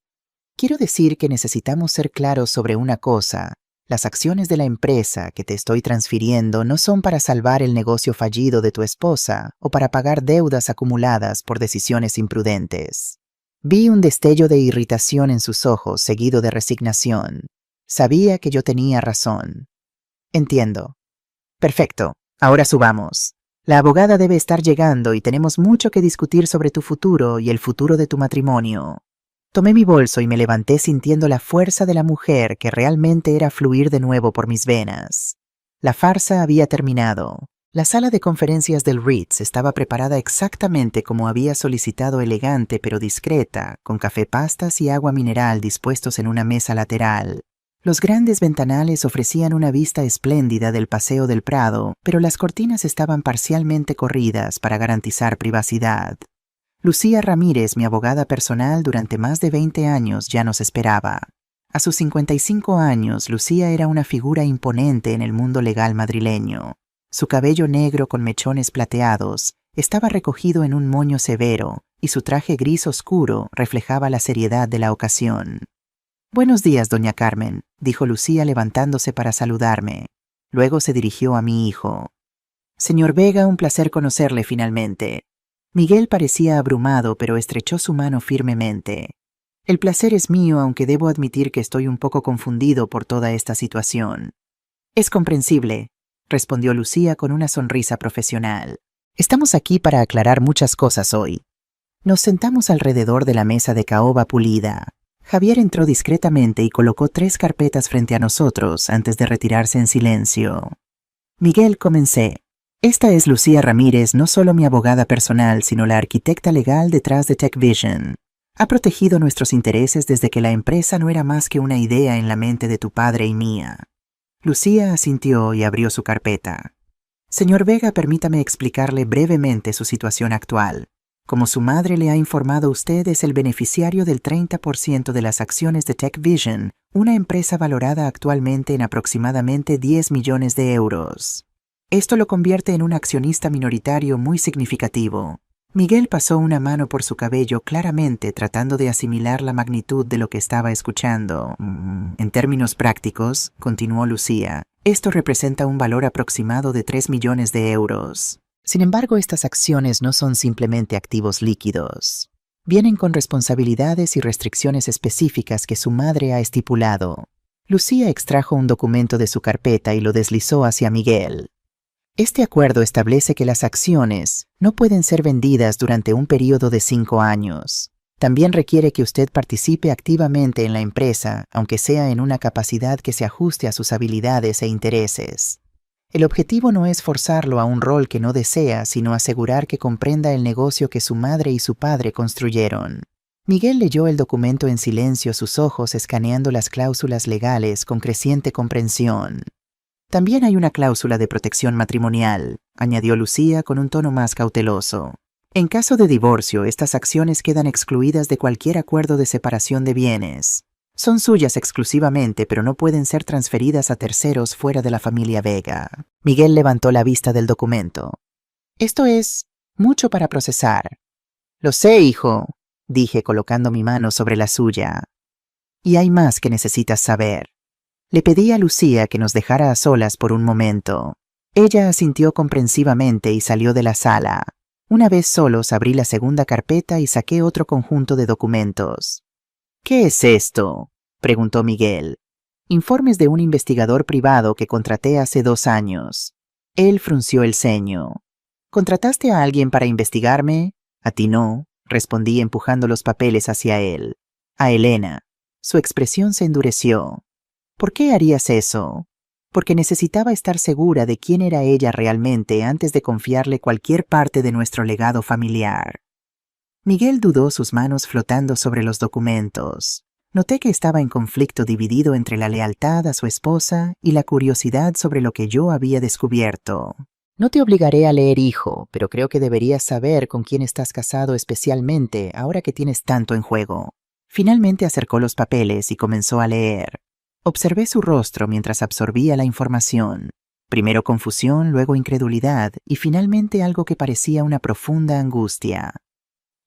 Quiero decir que necesitamos ser claros sobre una cosa. Las acciones de la empresa que te estoy transfiriendo no son para salvar el negocio fallido de tu esposa o para pagar deudas acumuladas por decisiones imprudentes. Vi un destello de irritación en sus ojos, seguido de resignación. Sabía que yo tenía razón. Entiendo. Perfecto. Ahora subamos. La abogada debe estar llegando y tenemos mucho que discutir sobre tu futuro y el futuro de tu matrimonio. Tomé mi bolso y me levanté sintiendo la fuerza de la mujer que realmente era fluir de nuevo por mis venas. La farsa había terminado. La sala de conferencias del Ritz estaba preparada exactamente como había solicitado, elegante pero discreta, con café, pastas y agua mineral dispuestos en una mesa lateral. Los grandes ventanales ofrecían una vista espléndida del Paseo del Prado, pero las cortinas estaban parcialmente corridas para garantizar privacidad. Lucía Ramírez, mi abogada personal durante más de 20 años, ya nos esperaba. A sus 55 años, Lucía era una figura imponente en el mundo legal madrileño. Su cabello negro con mechones plateados estaba recogido en un moño severo y su traje gris oscuro reflejaba la seriedad de la ocasión. «Buenos días, doña Carmen», dijo Lucía levantándose para saludarme. Luego se dirigió a mi hijo. «Señor Vega, un placer conocerle finalmente». Miguel parecía abrumado, pero estrechó su mano firmemente. «El placer es mío, aunque debo admitir que estoy un poco confundido por toda esta situación». «Es comprensible», respondió Lucía con una sonrisa profesional. «Estamos aquí para aclarar muchas cosas hoy». Nos sentamos alrededor de la mesa de caoba pulida. Javier entró discretamente y colocó 3 carpetas frente a nosotros antes de retirarse en silencio. «Miguel, comencé. Esta es Lucía Ramírez, no solo mi abogada personal, sino la arquitecta legal detrás de TechVision. Ha protegido nuestros intereses desde que la empresa no era más que una idea en la mente de tu padre y mía». Lucía asintió y abrió su carpeta. Señor Vega, permítame explicarle brevemente su situación actual. Como su madre le ha informado, usted es el beneficiario del 30% de las acciones de TechVision, una empresa valorada actualmente en aproximadamente 10 millones de euros. Esto lo convierte en un accionista minoritario muy significativo. Miguel pasó una mano por su cabello, claramente tratando de asimilar la magnitud de lo que estaba escuchando. En términos prácticos, continuó Lucía, esto representa un valor aproximado de 3 millones de euros. Sin embargo, estas acciones no son simplemente activos líquidos. Vienen con responsabilidades y restricciones específicas que su madre ha estipulado. Lucía extrajo un documento de su carpeta y lo deslizó hacia Miguel. Este acuerdo establece que las acciones no pueden ser vendidas durante un periodo de 5 años. También requiere que usted participe activamente en la empresa, aunque sea en una capacidad que se ajuste a sus habilidades e intereses. El objetivo no es forzarlo a un rol que no desea, sino asegurar que comprenda el negocio que su madre y su padre construyeron. Miguel leyó el documento en silencio, sus ojos escaneando las cláusulas legales con creciente comprensión. También hay una cláusula de protección matrimonial, añadió Lucía con un tono más cauteloso. En caso de divorcio, estas acciones quedan excluidas de cualquier acuerdo de separación de bienes. Son suyas exclusivamente, pero no pueden ser transferidas a terceros fuera de la familia Vega. Miguel levantó la vista del documento. Esto es mucho para procesar. Lo sé, hijo, dije colocando mi mano sobre la suya. Y hay más que necesitas saber. Le pedí a Lucía que nos dejara a solas por un momento. Ella asintió comprensivamente y salió de la sala. Una vez solos abrí la segunda carpeta y saqué otro conjunto de documentos. ¿Qué es esto?, preguntó Miguel. Informes de un investigador privado que contraté hace 2 años. Él frunció el ceño. ¿Contrataste a alguien para investigarme? A ti no, respondí empujando los papeles hacia él. A Elena. Su expresión se endureció. ¿Por qué harías eso? Porque necesitaba estar segura de quién era ella realmente antes de confiarle cualquier parte de nuestro legado familiar. Miguel dudó, sus manos flotando sobre los documentos. Noté que estaba en conflicto, dividido entre la lealtad a su esposa y la curiosidad sobre lo que yo había descubierto. No te obligaré a leer, hijo, pero creo que deberías saber con quién estás casado, especialmente ahora que tienes tanto en juego. Finalmente acercó los papeles y comenzó a leer. Observé su rostro mientras absorbía la información. Primero confusión, luego incredulidad y finalmente algo que parecía una profunda angustia.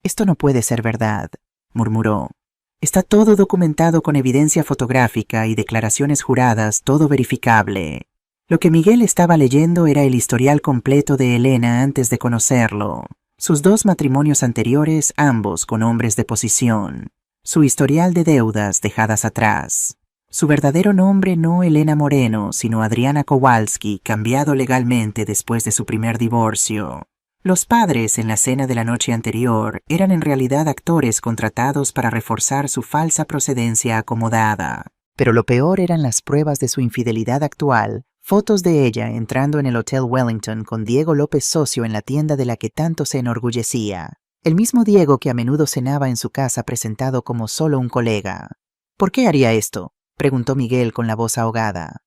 «Esto no puede ser verdad», murmuró. «Está todo documentado con evidencia fotográfica y declaraciones juradas, todo verificable». Lo que Miguel estaba leyendo era el historial completo de Elena antes de conocerlo. Sus 2 matrimonios anteriores, ambos con hombres de posición. Su historial de deudas dejadas atrás. Su verdadero nombre no Elena Moreno, sino Adriana Kowalski, cambiado legalmente después de su primer divorcio. Los padres en la cena de la noche anterior eran en realidad actores contratados para reforzar su falsa procedencia acomodada. Pero lo peor eran las pruebas de su infidelidad actual, fotos de ella entrando en el Hotel Wellington con Diego López, socio en la tienda de la que tanto se enorgullecía. El mismo Diego que a menudo cenaba en su casa presentado como solo un colega. ¿Por qué haría esto?, preguntó Miguel con la voz ahogada.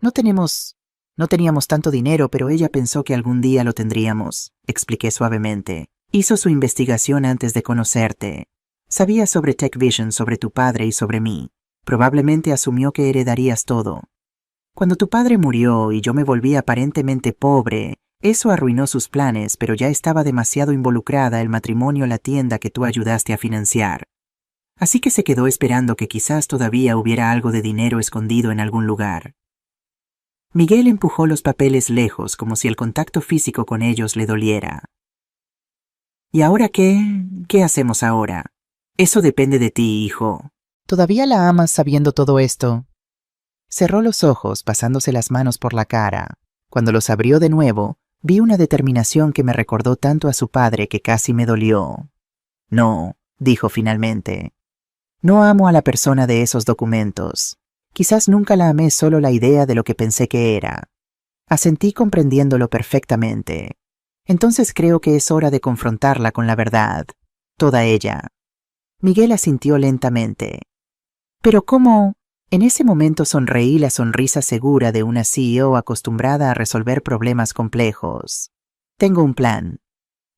No teníamos tanto dinero, pero ella pensó que algún día lo tendríamos, expliqué suavemente. Hizo su investigación antes de conocerte. Sabía sobre TechVision, sobre tu padre y sobre mí. Probablemente asumió que heredarías todo. Cuando tu padre murió y yo me volví aparentemente pobre, eso arruinó sus planes, pero ya estaba demasiado involucrada el matrimonio, la tienda que tú ayudaste a financiar. Así que se quedó esperando que quizás todavía hubiera algo de dinero escondido en algún lugar. Miguel empujó los papeles lejos, como si el contacto físico con ellos le doliera. ¿Y ahora qué? ¿Qué hacemos ahora? Eso depende de ti, hijo. ¿Todavía la amas sabiendo todo esto? Cerró los ojos, pasándose las manos por la cara. Cuando los abrió de nuevo, vi una determinación que me recordó tanto a su padre que casi me dolió. No, dijo finalmente. No amo a la persona de esos documentos. Quizás nunca la amé, solo la idea de lo que pensé que era. Asentí comprendiéndolo perfectamente. Entonces creo que es hora de confrontarla con la verdad. Toda ella. Miguel asintió lentamente. ¿Pero cómo? En ese momento sonreí la sonrisa segura de una CEO acostumbrada a resolver problemas complejos. Tengo un plan.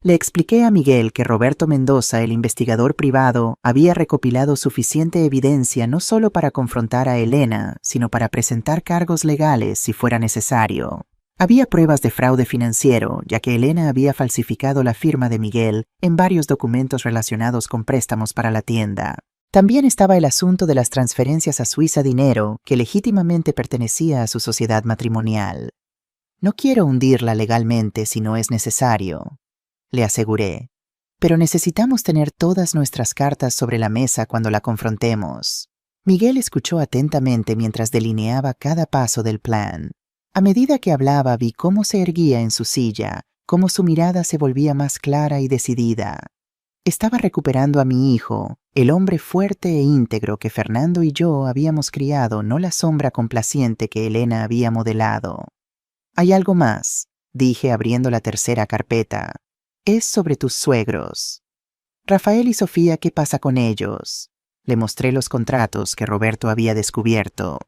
Le expliqué a Miguel que Roberto Mendoza, el investigador privado, había recopilado suficiente evidencia no solo para confrontar a Elena, sino para presentar cargos legales si fuera necesario. Había pruebas de fraude financiero, ya que Elena había falsificado la firma de Miguel en varios documentos relacionados con préstamos para la tienda. También estaba el asunto de las transferencias a Suiza dinero que legítimamente pertenecía a su sociedad matrimonial. No quiero hundirla legalmente si no es necesario, le aseguré, pero necesitamos tener todas nuestras cartas sobre la mesa cuando la confrontemos. Miguel escuchó atentamente mientras delineaba cada paso del plan. A medida que hablaba vi cómo se erguía en su silla, cómo su mirada se volvía más clara y decidida. Estaba recuperando a mi hijo, el hombre fuerte e íntegro que Fernando y yo habíamos criado, no la sombra complaciente que Elena había modelado. Hay algo más, dije abriendo la tercera carpeta. Es sobre tus suegros. Rafael y Sofía, ¿qué pasa con ellos? Le mostré los contratos que Roberto había descubierto.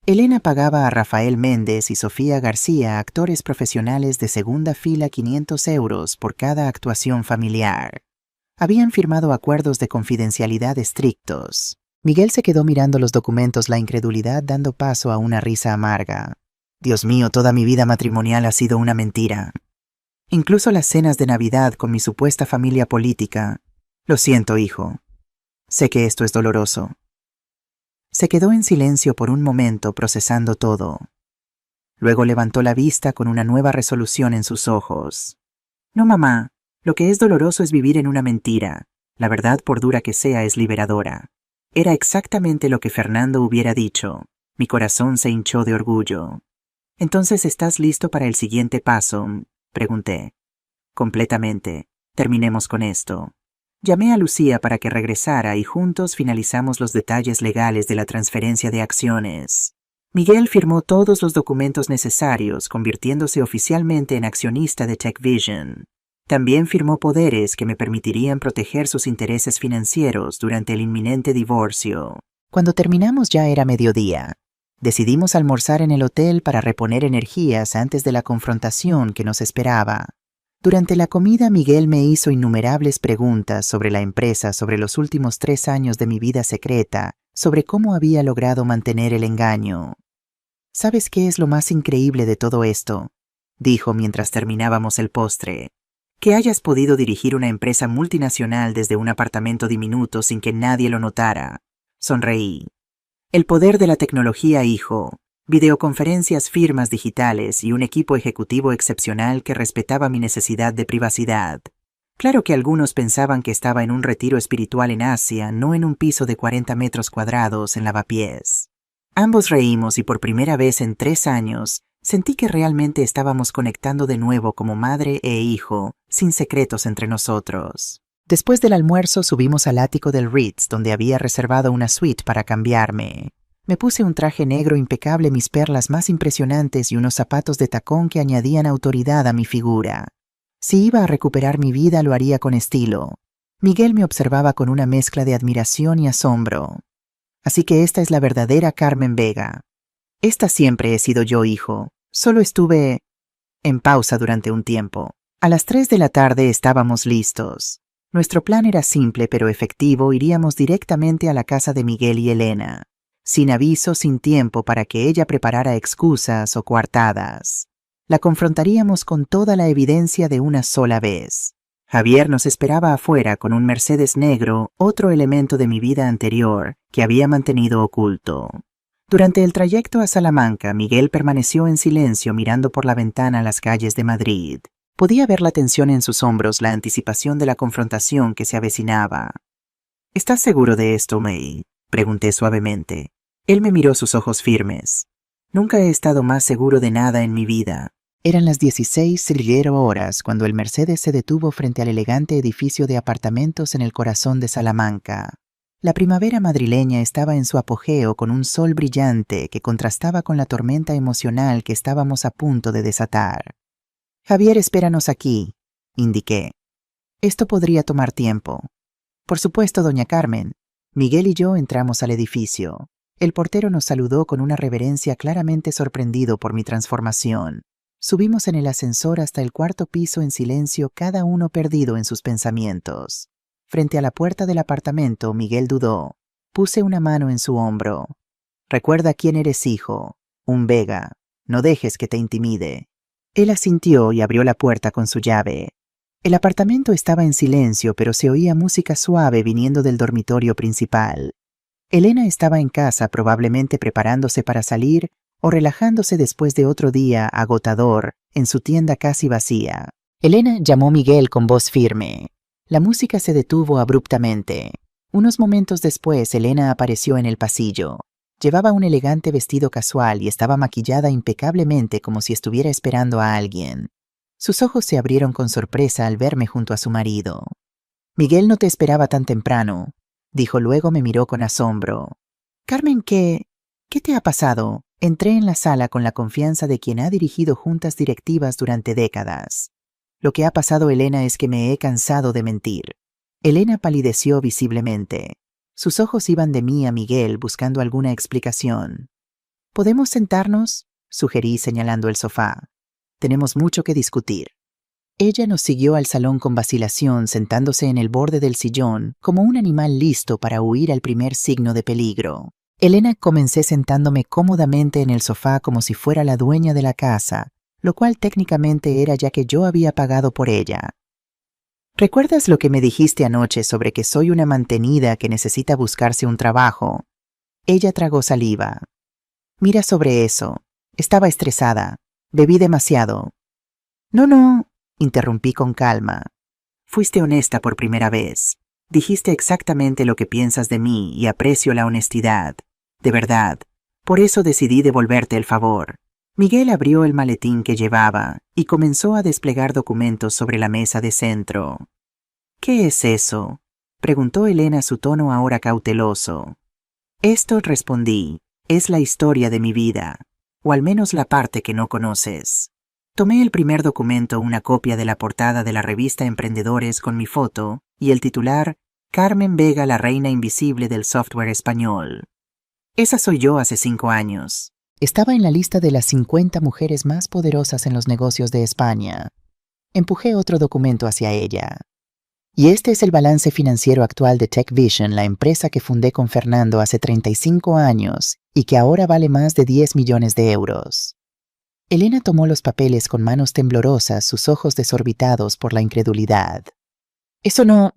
Elena pagaba a Rafael Méndez y Sofía García, actores profesionales de segunda fila, 500 euros por cada actuación familiar. Habían firmado acuerdos de confidencialidad estrictos. Miguel se quedó mirando los documentos, la incredulidad dando paso a una risa amarga. Dios mío, toda mi vida matrimonial ha sido una mentira. Incluso las cenas de Navidad con mi supuesta familia política. Lo siento, hijo. Sé que esto es doloroso. Se quedó en silencio por un momento procesando todo. Luego levantó la vista con una nueva resolución en sus ojos. No, mamá. Lo que es doloroso es vivir en una mentira. La verdad, por dura que sea, es liberadora. Era exactamente lo que Fernando hubiera dicho. Mi corazón se hinchó de orgullo. Entonces, ¿estás listo para el siguiente paso? Pregunté. Completamente. Terminemos con esto. Llamé a Lucía para que regresara y juntos finalizamos los detalles legales de la transferencia de acciones. Miguel firmó todos los documentos necesarios, convirtiéndose oficialmente en accionista de TechVision. También firmó poderes que me permitirían proteger sus intereses financieros durante el inminente divorcio. Cuando terminamos ya era mediodía. Decidimos almorzar en el hotel para reponer energías antes de la confrontación que nos esperaba. Durante la comida, Miguel me hizo innumerables preguntas sobre la empresa, sobre los últimos 3 años de mi vida secreta, sobre cómo había logrado mantener el engaño. ¿Sabes qué es lo más increíble de todo esto?, dijo mientras terminábamos el postre. Que hayas podido dirigir una empresa multinacional desde un apartamento diminuto sin que nadie lo notara. Sonreí. El poder de la tecnología, hijo. Videoconferencias, firmas digitales y un equipo ejecutivo excepcional que respetaba mi necesidad de privacidad. Claro que algunos pensaban que estaba en un retiro espiritual en Asia, no en un piso de 40 metros cuadrados en Lavapiés. Ambos reímos y por primera vez en 3 años, sentí que realmente estábamos conectando de nuevo como madre e hijo, sin secretos entre nosotros. Después del almuerzo subimos al ático del Ritz, donde había reservado una suite para cambiarme. Me puse un traje negro impecable, mis perlas más impresionantes y unos zapatos de tacón que añadían autoridad a mi figura. Si iba a recuperar mi vida, lo haría con estilo. Miguel me observaba con una mezcla de admiración y asombro. Así que esta es la verdadera Carmen Vega. Esta siempre he sido yo, hijo. Solo estuve en pausa durante un tiempo. A las 3 de la tarde estábamos listos. Nuestro plan era simple pero efectivo. Iríamos directamente a la casa de Miguel y Elena, sin aviso, sin tiempo para que ella preparara excusas o coartadas. La confrontaríamos con toda la evidencia de una sola vez. Javier nos esperaba afuera con un Mercedes negro, otro elemento de mi vida anterior que había mantenido oculto. Durante el trayecto a Salamanca, Miguel permaneció en silencio mirando por la ventana las calles de Madrid. Podía ver la tensión en sus hombros, la anticipación de la confrontación que se avecinaba. ¿Estás seguro de esto, May?, pregunté suavemente. Él me miró, sus ojos firmes. Nunca he estado más seguro de nada en mi vida. Eran las 16:00 horas cuando el Mercedes se detuvo frente al elegante edificio de apartamentos en el corazón de Salamanca. La primavera madrileña estaba en su apogeo con un sol brillante que contrastaba con la tormenta emocional que estábamos a punto de desatar. Javier, espéranos aquí, indiqué. Esto podría tomar tiempo. Por supuesto, doña Carmen. Miguel y yo entramos al edificio. El portero nos saludó con una reverencia, claramente sorprendido por mi transformación. Subimos en el ascensor hasta el cuarto piso en silencio, cada uno perdido en sus pensamientos. Frente a la puerta del apartamento, Miguel dudó. Puse una mano en su hombro. Recuerda quién eres, hijo. Un Vega. No dejes que te intimide. Él asintió y abrió la puerta con su llave. El apartamento estaba en silencio, pero se oía música suave viniendo del dormitorio principal. Elena estaba en casa, probablemente preparándose para salir o relajándose después de otro día agotador en su tienda casi vacía. Elena, llamó Miguel con voz firme. La música se detuvo abruptamente. Unos momentos después, Elena apareció en el pasillo. Llevaba un elegante vestido casual y estaba maquillada impecablemente, como si estuviera esperando a alguien. Sus ojos se abrieron con sorpresa al verme junto a su marido. Miguel no te esperaba tan temprano, dijo. Luego me miró con asombro. Carmen, ¿qué te ha pasado? Entré en la sala con la confianza de quien ha dirigido juntas directivas durante décadas. Lo que ha pasado, Elena, es que me he cansado de mentir. Elena palideció visiblemente. Sus ojos iban de mí a Miguel buscando alguna explicación. ¿Podemos sentarnos?, sugerí señalando el sofá. Tenemos mucho que discutir. Ella nos siguió al salón con vacilación, sentándose en el borde del sillón como un animal listo para huir al primer signo de peligro. Elena, comencé sentándome cómodamente en el sofá como si fuera la dueña de la casa, lo cual técnicamente era, ya que yo había pagado por ella. ¿Recuerdas lo que me dijiste anoche sobre que soy una mantenida que necesita buscarse un trabajo? Ella tragó saliva. Mira, sobre eso. Estaba estresada. Bebí demasiado. No, interrumpí con calma. Fuiste honesta por primera vez. Dijiste exactamente lo que piensas de mí y aprecio la honestidad. De verdad. Por eso decidí devolverte el favor. Miguel abrió el maletín que llevaba y comenzó a desplegar documentos sobre la mesa de centro. ¿Qué es eso?, preguntó Elena, su tono ahora cauteloso. Esto, respondí, es la historia de mi vida, o al menos la parte que no conoces. Tomé el primer documento, una copia de la portada de la revista Emprendedores con mi foto y el titular Carmen Vega, la reina invisible del software español. Esa soy yo hace 5 años. Estaba en la lista de las 50 mujeres más poderosas en los negocios de España. Empujé otro documento hacia ella. Y este es el balance financiero actual de TechVision, la empresa que fundé con Fernando hace 35 años y que ahora vale más de 10 millones de euros. Elena tomó los papeles con manos temblorosas, sus ojos desorbitados por la incredulidad. Eso no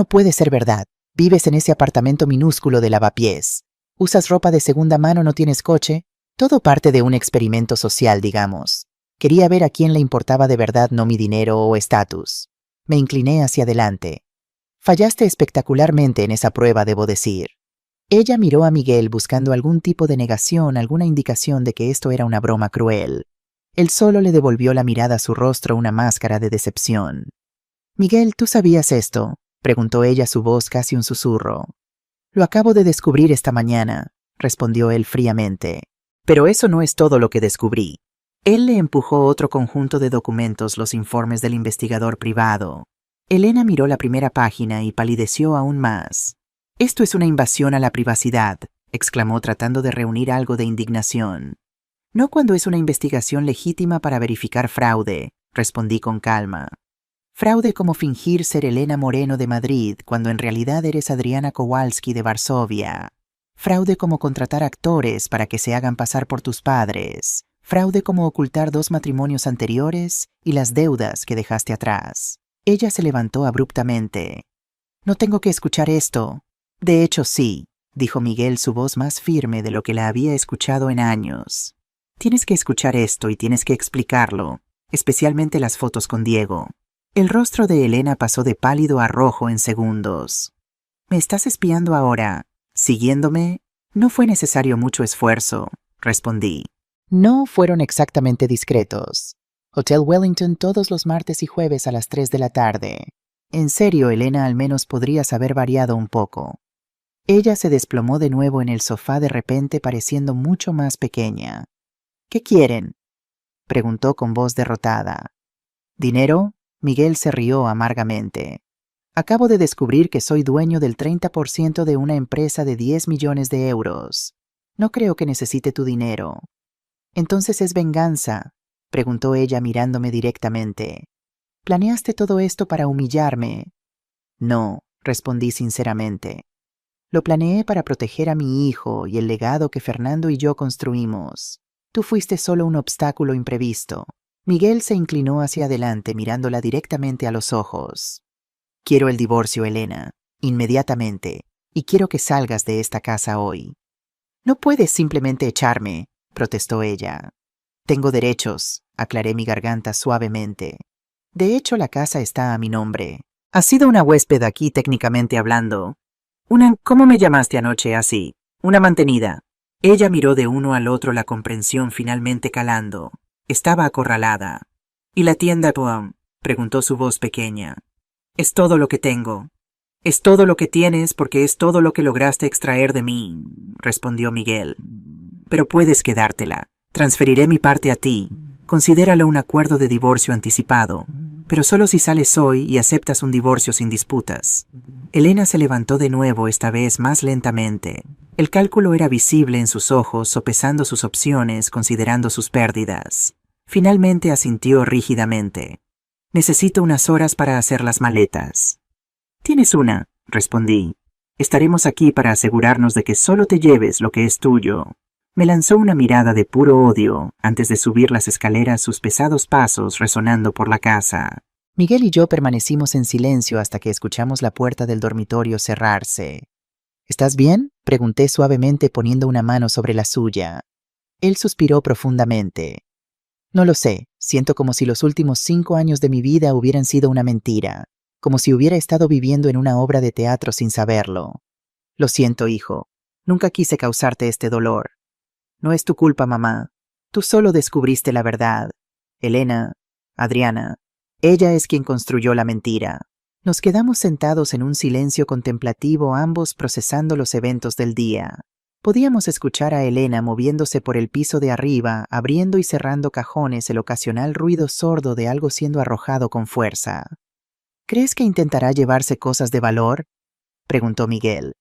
puede ser verdad. Vives en ese apartamento minúsculo de lavapiés. Usas ropa de segunda mano, no tienes coche. Todo parte de un experimento social, digamos. Quería ver a quién le importaba de verdad, no mi dinero o estatus. Me incliné hacia adelante. Fallaste espectacularmente en esa prueba, debo decir. Ella miró a Miguel buscando algún tipo de negación, alguna indicación de que esto era una broma cruel. Él solo le devolvió la mirada a su rostro, una máscara de decepción. Miguel, ¿tú sabías esto?, preguntó ella, su voz casi un susurro. Lo acabo de descubrir esta mañana, respondió él fríamente. Pero eso no es todo lo que descubrí. Él le empujó otro conjunto de documentos, los informes del investigador privado. Elena miró la primera página y palideció aún más. Esto es una invasión a la privacidad, exclamó, tratando de reunir algo de indignación. No cuando es una investigación legítima para verificar fraude, respondí con calma. Fraude como fingir ser Elena Moreno de Madrid cuando en realidad eres Adriana Kowalski de Varsovia. Fraude como contratar actores para que se hagan pasar por tus padres. Fraude como ocultar 2 matrimonios anteriores y las deudas que dejaste atrás. Ella se levantó abruptamente. No tengo que escuchar esto. De hecho, sí, dijo Miguel, su voz más firme de lo que la había escuchado en años. Tienes que escuchar esto y tienes que explicarlo, especialmente las fotos con Diego. El rostro de Elena pasó de pálido a rojo en segundos. ¿Me estás espiando ahora? ¿Siguiéndome? No fue necesario mucho esfuerzo, respondí. No fueron exactamente discretos. Hotel Wellington todos los martes y jueves a las 3 de la tarde. En serio, Elena, al menos podrías haber variado un poco. Ella se desplomó de nuevo en el sofá, de repente pareciendo mucho más pequeña. ¿Qué quieren?, preguntó con voz derrotada. ¿Dinero? Miguel se rió amargamente. Acabo de descubrir que soy dueño del 30% de una empresa de 10 millones de euros. No creo que necesite tu dinero. ¿Entonces es venganza?, preguntó ella mirándome directamente. ¿Planeaste todo esto para humillarme? No, respondí sinceramente. Lo planeé para proteger a mi hijo y el legado que Fernando y yo construimos. Tú fuiste solo un obstáculo imprevisto. Miguel se inclinó hacia adelante mirándola directamente a los ojos. Quiero el divorcio, Elena, inmediatamente, y quiero que salgas de esta casa hoy. No puedes simplemente echarme, protestó ella. Tengo derechos, aclaré mi garganta suavemente. De hecho, la casa está a mi nombre. Has sido una huésped aquí técnicamente hablando. ¿Cómo me llamaste anoche así? Una mantenida. Ella miró de uno al otro, la comprensión finalmente calando. Estaba acorralada. ¿Y la tienda, preguntó su voz pequeña. Es todo lo que tengo. Es todo lo que tienes porque es todo lo que lograste extraer de mí, respondió Miguel. Pero puedes quedártela. Transferiré mi parte a ti. Considéralo un acuerdo de divorcio anticipado, pero solo si sales hoy y aceptas un divorcio sin disputas. Elena se levantó de nuevo, esta vez más lentamente. El cálculo era visible en sus ojos, sopesando sus opciones, considerando sus pérdidas. Finalmente asintió rígidamente. Necesito unas horas para hacer las maletas. Tienes una, respondí. Estaremos aquí para asegurarnos de que solo te lleves lo que es tuyo. Me lanzó una mirada de puro odio antes de subir las escaleras, sus pesados pasos resonando por la casa. Miguel y yo permanecimos en silencio hasta que escuchamos la puerta del dormitorio cerrarse. ¿Estás bien?, pregunté suavemente poniendo una mano sobre la suya. Él suspiró profundamente. No lo sé, siento como si los últimos 5 años de mi vida hubieran sido una mentira, como si hubiera estado viviendo en una obra de teatro sin saberlo. Lo siento, hijo. Nunca quise causarte este dolor. No es tu culpa, mamá. Tú solo descubriste la verdad. Elena, Adriana, ella es quien construyó la mentira. Nos quedamos sentados en un silencio contemplativo, ambos procesando los eventos del día. Podíamos escuchar a Elena moviéndose por el piso de arriba, abriendo y cerrando cajones, el ocasional ruido sordo de algo siendo arrojado con fuerza. ¿Crees que intentará llevarse cosas de valor?, preguntó Miguel.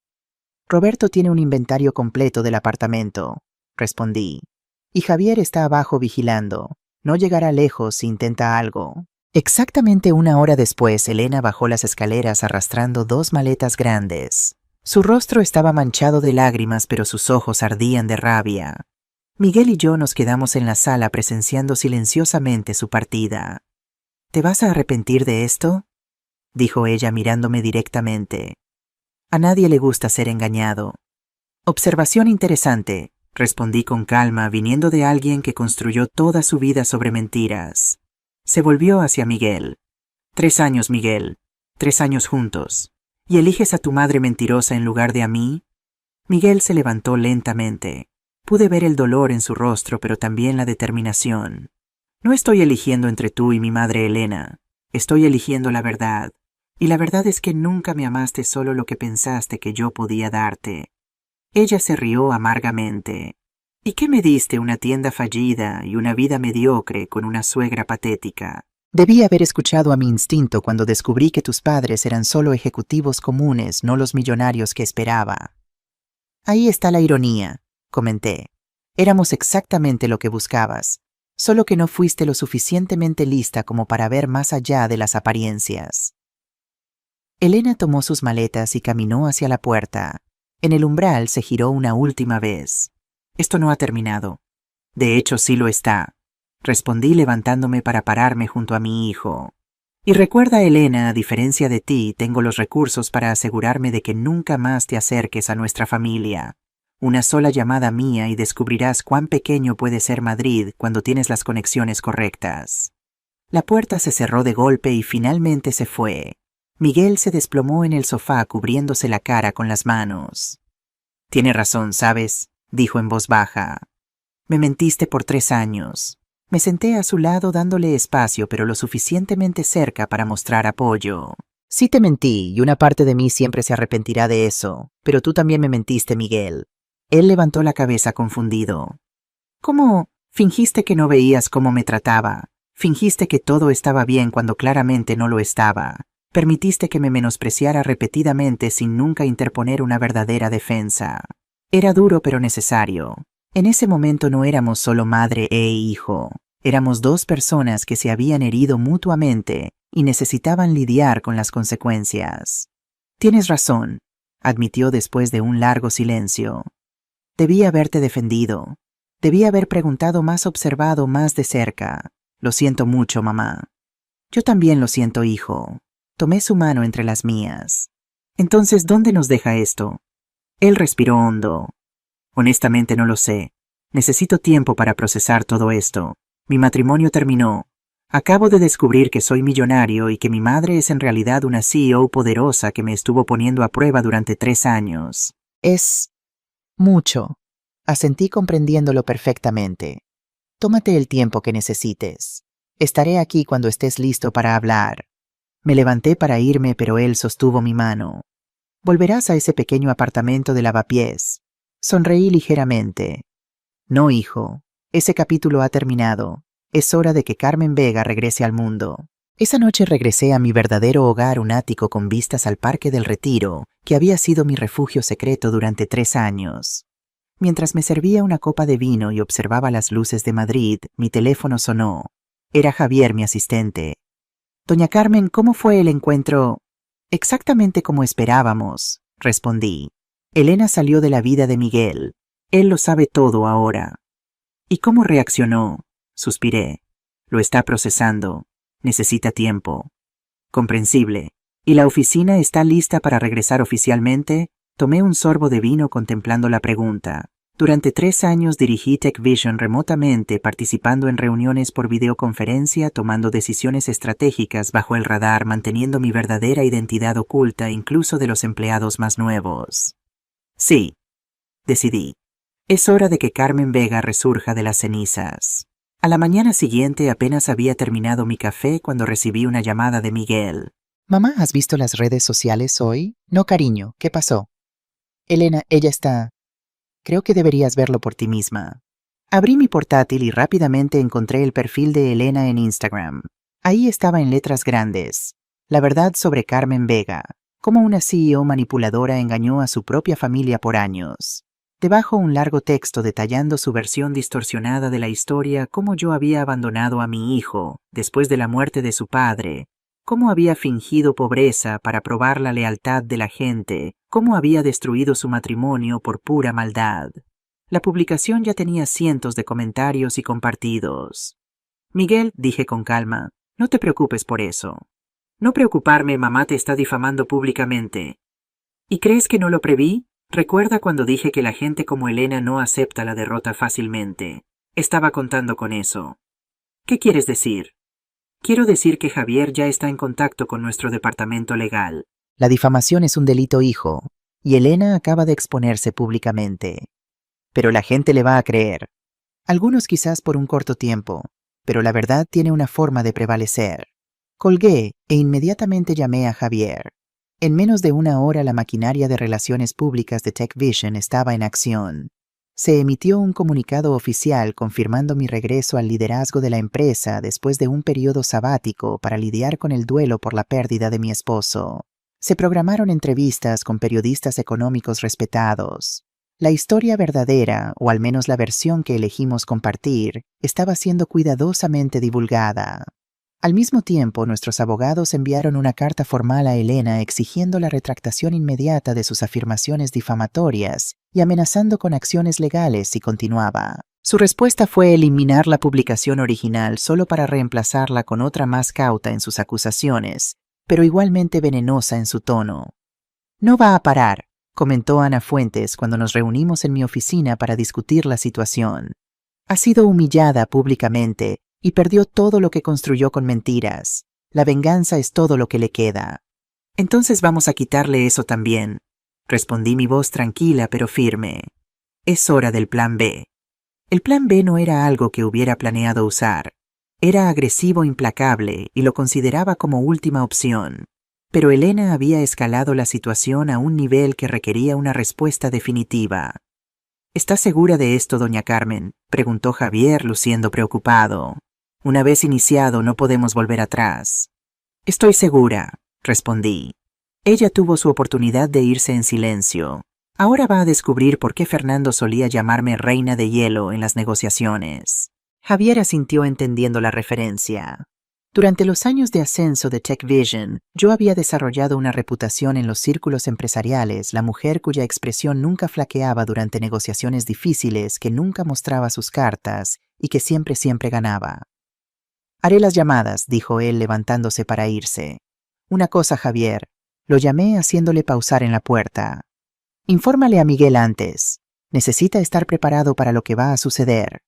Roberto tiene un inventario completo del apartamento, respondí. Y Javier está abajo vigilando. No llegará lejos si intenta algo. Exactamente 1 hora después, Elena bajó las escaleras arrastrando 2 maletas grandes. Su rostro estaba manchado de lágrimas, pero sus ojos ardían de rabia. Miguel y yo nos quedamos en la sala presenciando silenciosamente su partida. ¿Te vas a arrepentir de esto?, dijo ella mirándome directamente. A nadie le gusta ser engañado. Observación interesante, respondí con calma, viniendo de alguien que construyó toda su vida sobre mentiras. Se volvió hacia Miguel. 3 años, Miguel. 3 años juntos. ¿Y eliges a tu madre mentirosa en lugar de a mí? Miguel se levantó lentamente. Pude ver el dolor en su rostro, pero también la determinación. No estoy eligiendo entre tú y mi madre Elena. Estoy eligiendo la verdad. Y la verdad es que nunca me amaste solo lo que pensaste que yo podía darte. Ella se rió amargamente. ¿Y qué me diste? Una tienda fallida y una vida mediocre con una suegra patética. Debí haber escuchado a mi instinto cuando descubrí que tus padres eran solo ejecutivos comunes, no los millonarios que esperaba. Ahí está la ironía, comenté. Éramos exactamente lo que buscabas, solo que no fuiste lo suficientemente lista como para ver más allá de las apariencias. Elena tomó sus maletas y caminó hacia la puerta. En el umbral se giró una última vez. Esto no ha terminado. De hecho, sí lo está, respondí levantándome para pararme junto a mi hijo. Y recuerda, Elena, a diferencia de ti, tengo los recursos para asegurarme de que nunca más te acerques a nuestra familia. Una sola llamada mía y descubrirás cuán pequeño puede ser Madrid cuando tienes las conexiones correctas. La puerta se cerró de golpe y finalmente se fue. Miguel se desplomó en el sofá cubriéndose la cara con las manos. Tiene razón, ¿sabes?, dijo en voz baja. Me mentiste por 3 años. Me senté a su lado dándole espacio, pero lo suficientemente cerca para mostrar apoyo. Sí te mentí, y una parte de mí siempre se arrepentirá de eso, pero tú también me mentiste, Miguel. Él levantó la cabeza confundido. ¿Cómo? Fingiste que no veías cómo me trataba. Fingiste que todo estaba bien cuando claramente no lo estaba. Permitiste que me menospreciara repetidamente sin nunca interponer una verdadera defensa. Era duro pero necesario. En ese momento no éramos solo madre e hijo. Éramos dos personas que se habían herido mutuamente y necesitaban lidiar con las consecuencias. Tienes razón, admitió después de un largo silencio. Debí haberte defendido. Debí haber preguntado más, observado más de cerca. Lo siento mucho, mamá. Yo también lo siento, hijo. Tomé su mano entre las mías. Entonces, ¿dónde nos deja esto? Él respiró hondo. Honestamente no lo sé. Necesito tiempo para procesar todo esto. Mi matrimonio terminó. Acabo de descubrir que soy millonario y que mi madre es en realidad una CEO poderosa que me estuvo poniendo a prueba durante 3 años. Es mucho. Asentí comprendiéndolo perfectamente. Tómate el tiempo que necesites. Estaré aquí cuando estés listo para hablar. Me levanté para irme, pero él sostuvo mi mano. Volverás a ese pequeño apartamento de lavapiés. Sonreí ligeramente. No, hijo. Ese capítulo ha terminado. Es hora de que Carmen Vega regrese al mundo. Esa noche regresé a mi verdadero hogar, un ático con vistas al Parque del Retiro, que había sido mi refugio secreto durante 3 años. Mientras me servía una copa de vino y observaba las luces de Madrid, mi teléfono sonó. Era Javier, mi asistente. Doña Carmen, ¿cómo fue el encuentro? Exactamente como esperábamos, respondí. Elena salió de la vida de Miguel. Él lo sabe todo ahora. ¿Y cómo reaccionó? Suspiré. Lo está procesando. Necesita tiempo. Comprensible. ¿Y la oficina está lista para regresar oficialmente? Tomé un sorbo de vino contemplando la pregunta. Durante 3 años dirigí TechVision remotamente, participando en reuniones por videoconferencia, tomando decisiones estratégicas bajo el radar, manteniendo mi verdadera identidad oculta incluso de los empleados más nuevos. Sí, decidí. Es hora de que Carmen Vega resurja de las cenizas. A la mañana siguiente apenas había terminado mi café cuando recibí una llamada de Miguel. Mamá, ¿has visto las redes sociales hoy? No, cariño, ¿qué pasó? Elena, ella está... Creo que deberías verlo por ti misma. Abrí mi portátil y rápidamente encontré el perfil de Elena en Instagram. Ahí estaba en letras grandes. La verdad sobre Carmen Vega. Cómo una CEO manipuladora engañó a su propia familia por años. Debajo un largo texto detallando su versión distorsionada de la historia, cómo yo había abandonado a mi hijo después de la muerte de su padre, cómo había fingido pobreza para probar la lealtad de la gente, cómo había destruido su matrimonio por pura maldad. La publicación ya tenía cientos de comentarios y compartidos. Miguel, dije con calma, no te preocupes por eso. No preocuparme, mamá te está difamando públicamente. ¿Y crees que no lo preví? Recuerda cuando dije que la gente como Elena no acepta la derrota fácilmente. Estaba contando con eso. ¿Qué quieres decir? Quiero decir que Javier ya está en contacto con nuestro departamento legal. La difamación es un delito, hijo, y Elena acaba de exponerse públicamente. Pero la gente le va a creer. Algunos quizás por un corto tiempo, pero la verdad tiene una forma de prevalecer. Colgué e inmediatamente llamé a Javier. En menos de 1 hora la maquinaria de relaciones públicas de TechVision estaba en acción. Se emitió un comunicado oficial confirmando mi regreso al liderazgo de la empresa después de un periodo sabático para lidiar con el duelo por la pérdida de mi esposo. Se programaron entrevistas con periodistas económicos respetados. La historia verdadera, o al menos la versión que elegimos compartir, estaba siendo cuidadosamente divulgada. Al mismo tiempo, nuestros abogados enviaron una carta formal a Elena exigiendo la retractación inmediata de sus afirmaciones difamatorias y amenazando con acciones legales si continuaba. Su respuesta fue eliminar la publicación original solo para reemplazarla con otra más cauta en sus acusaciones, pero igualmente venenosa en su tono. No va a parar, comentó Ana Fuentes cuando nos reunimos en mi oficina para discutir la situación. Ha sido humillada públicamente y perdió todo lo que construyó con mentiras. La venganza es todo lo que le queda. Entonces vamos a quitarle eso también, respondí, mi voz tranquila pero firme. Es hora del plan B. El plan B no era algo que hubiera planeado usar. Era agresivo, implacable, y lo consideraba como última opción. Pero Elena había escalado la situación a un nivel que requería una respuesta definitiva. ¿Está segura de esto, doña Carmen?, preguntó Javier, luciendo preocupado. Una vez iniciado, no podemos volver atrás. Estoy segura, respondí. Ella tuvo su oportunidad de irse en silencio. Ahora va a descubrir por qué Fernando solía llamarme reina de hielo en las negociaciones. Javier asintió entendiendo la referencia. Durante los años de ascenso de TechVision, yo había desarrollado una reputación en los círculos empresariales, la mujer cuya expresión nunca flaqueaba durante negociaciones difíciles, que nunca mostraba sus cartas y que siempre ganaba. Haré las llamadas, dijo él levantándose para irse. Una cosa, Javier, lo llamé haciéndole pausar en la puerta. Infórmale a Miguel antes. Necesita estar preparado para lo que va a suceder.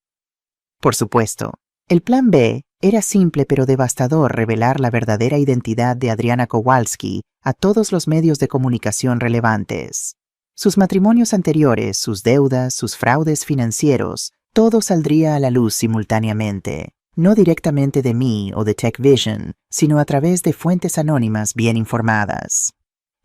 Por supuesto. El plan B era simple pero devastador: revelar la verdadera identidad de Adriana Kowalski a todos los medios de comunicación relevantes. Sus matrimonios anteriores, sus deudas, sus fraudes financieros, todo saldría a la luz simultáneamente. No directamente de mí o de TechVision, sino a través de fuentes anónimas bien informadas.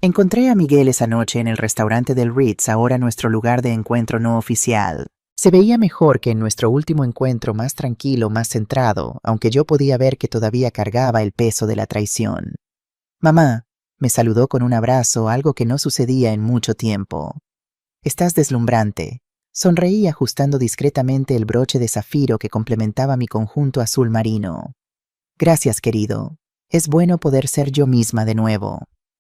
Encontré a Miguel esa noche en el restaurante del Ritz, ahora nuestro lugar de encuentro no oficial. Se veía mejor que en nuestro último encuentro, más tranquilo, más centrado, aunque yo podía ver que todavía cargaba el peso de la traición. «Mamá», me saludó con un abrazo, algo que no sucedía en mucho tiempo. «Estás deslumbrante». Sonreí ajustando discretamente el broche de zafiro que complementaba mi conjunto azul marino. «Gracias, querido. Es bueno poder ser yo misma de nuevo».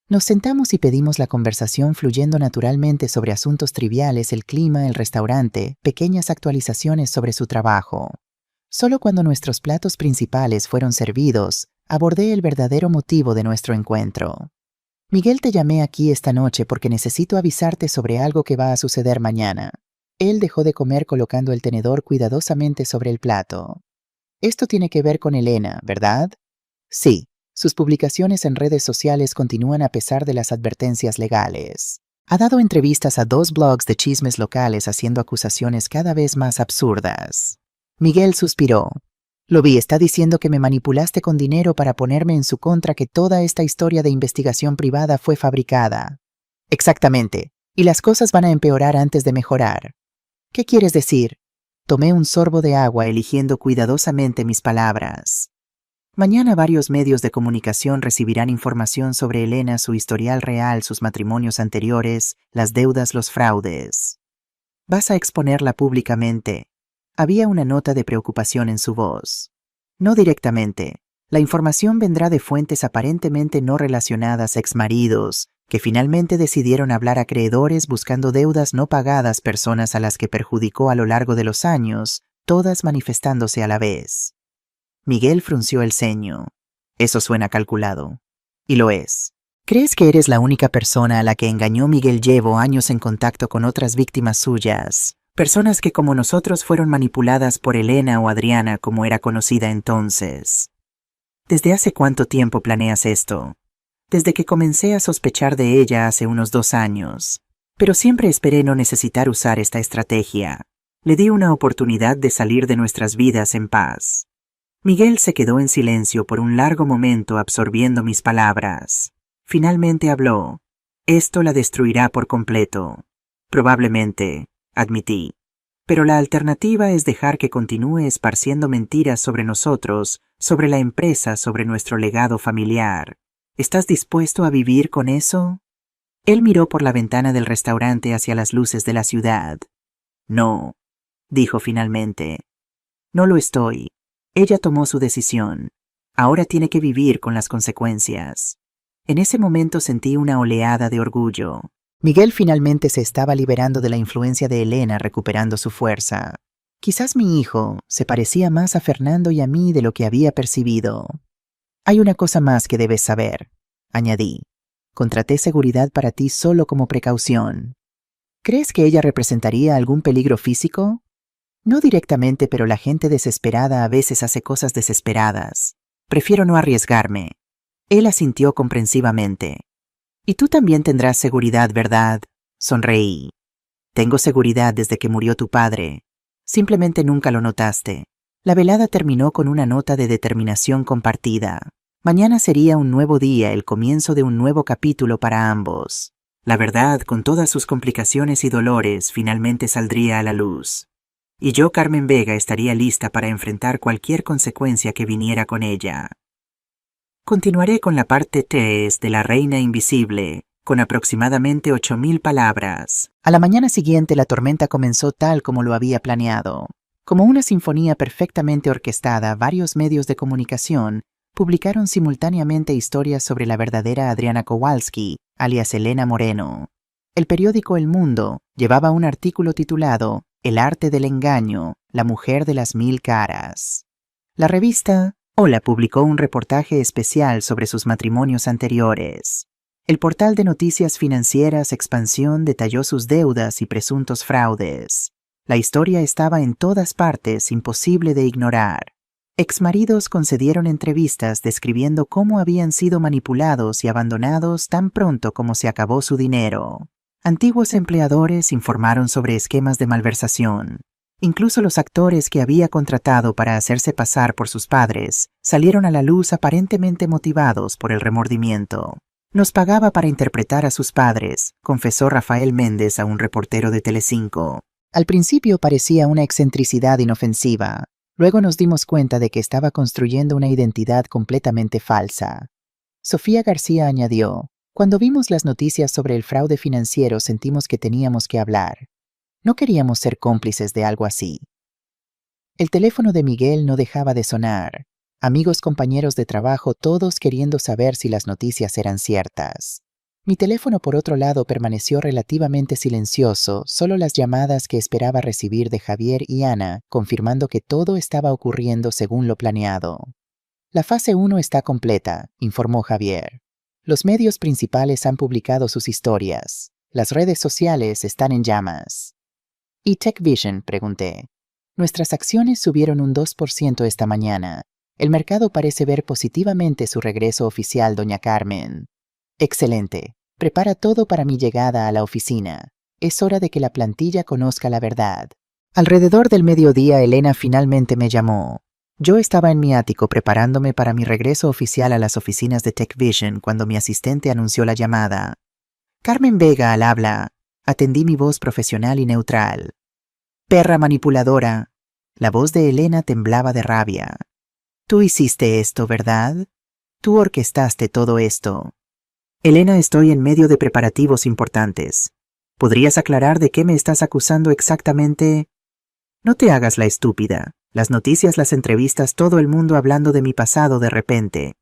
Nos sentamos y pedimos la conversación, fluyendo naturalmente sobre asuntos triviales, el clima, el restaurante, pequeñas actualizaciones sobre su trabajo. Solo cuando nuestros platos principales fueron servidos, abordé el verdadero motivo de nuestro encuentro. «Miguel, te llamé aquí esta noche porque necesito avisarte sobre algo que va a suceder mañana». Él dejó de comer colocando el tenedor cuidadosamente sobre el plato. «Esto tiene que ver con Elena, ¿verdad?» «Sí. Sus publicaciones en redes sociales continúan a pesar de las advertencias legales. Ha dado entrevistas a 2 blogs de chismes locales haciendo acusaciones cada vez más absurdas». Miguel suspiró. «Lo vi, está diciendo que me manipulaste con dinero para ponerme en su contra, que toda esta historia de investigación privada fue fabricada». «Exactamente. Y las cosas van a empeorar antes de mejorar». «¿Qué quieres decir?» Tomé un sorbo de agua, eligiendo cuidadosamente mis palabras. «Mañana varios medios de comunicación recibirán información sobre Elena, su historial real, sus matrimonios anteriores, las deudas, los fraudes. Vas a exponerla públicamente». Había una nota de preocupación en su voz. «No directamente. La información vendrá de fuentes aparentemente no relacionadas, exmaridos, que finalmente decidieron hablar, acreedores buscando deudas no pagadas, personas a las que perjudicó a lo largo de los años, todas manifestándose a la vez». Miguel frunció el ceño. «Eso suena calculado». «Y lo es. ¿Crees que eres la única persona a la que engañó Miguel? Llevo años en contacto con otras víctimas suyas, personas que como nosotros fueron manipuladas por Elena, o Adriana como era conocida entonces». «¿Desde hace cuánto tiempo planeas esto?» «Desde que comencé a sospechar de ella hace unos 2 años. Pero siempre esperé no necesitar usar esta estrategia. Le di una oportunidad de salir de nuestras vidas en paz». Miguel se quedó en silencio por un largo momento, absorbiendo mis palabras. Finalmente habló. «Esto la destruirá por completo». «Probablemente», admití. «Pero la alternativa es dejar que continúe esparciendo mentiras sobre nosotros, sobre la empresa, sobre nuestro legado familiar. ¿Estás dispuesto a vivir con eso?» Él miró por la ventana del restaurante hacia las luces de la ciudad. «No», dijo finalmente. «No lo estoy. Ella tomó su decisión. Ahora tiene que vivir con las consecuencias». En ese momento sentí una oleada de orgullo. Miguel finalmente se estaba liberando de la influencia de Elena, recuperando su fuerza. Quizás mi hijo se parecía más a Fernando y a mí de lo que había percibido. «Hay una cosa más que debes saber», añadí. «Contraté seguridad para ti solo como precaución». «¿Crees que ella representaría algún peligro físico?» «No directamente, pero la gente desesperada a veces hace cosas desesperadas. Prefiero no arriesgarme». Él asintió comprensivamente. «Y tú también tendrás seguridad, ¿verdad?», sonreí. «Tengo seguridad desde que murió tu padre. Simplemente nunca lo notaste». La velada terminó con una nota de determinación compartida. Mañana sería un nuevo día, el comienzo de un nuevo capítulo para ambos. La verdad, con todas sus complicaciones y dolores, finalmente saldría a la luz. Y yo, Carmen Vega, estaría lista para enfrentar cualquier consecuencia que viniera con ella. Continuaré con la parte 3 de La Reina Invisible, con aproximadamente 8.000 palabras. A la mañana siguiente la tormenta comenzó tal como lo había planeado. Como una sinfonía perfectamente orquestada, varios medios de comunicación publicaron simultáneamente historias sobre la verdadera Adriana Kowalski, alias Elena Moreno. El periódico El Mundo llevaba un artículo titulado El arte del engaño, la mujer de las 1000 caras. La revista Hola publicó un reportaje especial sobre sus matrimonios anteriores. El portal de noticias financieras Expansión detalló sus deudas y presuntos fraudes. La historia estaba en todas partes, imposible de ignorar. Exmaridos concedieron entrevistas describiendo cómo habían sido manipulados y abandonados tan pronto como se acabó su dinero. Antiguos empleadores informaron sobre esquemas de malversación. Incluso los actores que había contratado para hacerse pasar por sus padres salieron a la luz aparentemente motivados por el remordimiento. Nos pagaba para interpretar a sus padres, confesó Rafael Méndez a un reportero de Telecinco. Al principio parecía una excentricidad inofensiva. Luego nos dimos cuenta de que estaba construyendo una identidad completamente falsa. Sofía García añadió, cuando vimos las noticias sobre el fraude financiero sentimos que teníamos que hablar. No queríamos ser cómplices de algo así. El teléfono de Miguel no dejaba de sonar. Amigos, compañeros de trabajo, todos queriendo saber si las noticias eran ciertas. Mi teléfono, por otro lado, permaneció relativamente silencioso, solo las llamadas que esperaba recibir de Javier y Ana, confirmando que todo estaba ocurriendo según lo planeado. La fase 1 está completa, informó Javier. Los medios principales han publicado sus historias. Las redes sociales están en llamas. ¿Y TechVision?, pregunté. Nuestras acciones subieron un 2% esta mañana. El mercado parece ver positivamente su regreso oficial, doña Carmen. Excelente. Prepara todo para mi llegada a la oficina. Es hora de que la plantilla conozca la verdad. Alrededor del mediodía, Elena finalmente me llamó. Yo estaba en mi ático preparándome para mi regreso oficial a las oficinas de TechVision cuando mi asistente anunció la llamada. Carmen Vega al habla. Atendí mi voz profesional y neutral. Perra manipuladora. La voz de Elena temblaba de rabia. Tú hiciste esto, ¿verdad? Tú orquestaste todo esto. Elena, estoy en medio de preparativos importantes. ¿Podrías aclarar de qué me estás acusando exactamente? No te hagas la estúpida. Las noticias, las entrevistas, todo el mundo hablando de mi pasado de repente.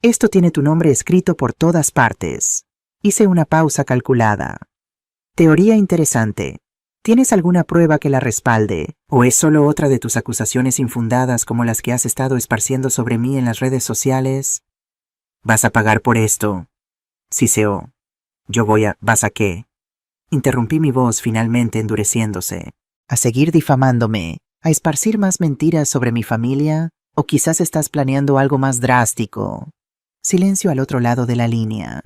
Esto tiene tu nombre escrito por todas partes. Hice una pausa calculada. Teoría interesante. ¿Tienes alguna prueba que la respalde? ¿O es solo otra de tus acusaciones infundadas como las que has estado esparciendo sobre mí en las redes sociales? Vas a pagar por esto. Siseó. ¿Vas a qué? Interrumpí mi voz finalmente endureciéndose. ¿A seguir difamándome? ¿A esparcir más mentiras sobre mi familia? ¿O quizás estás planeando algo más drástico? Silencio al otro lado de la línea.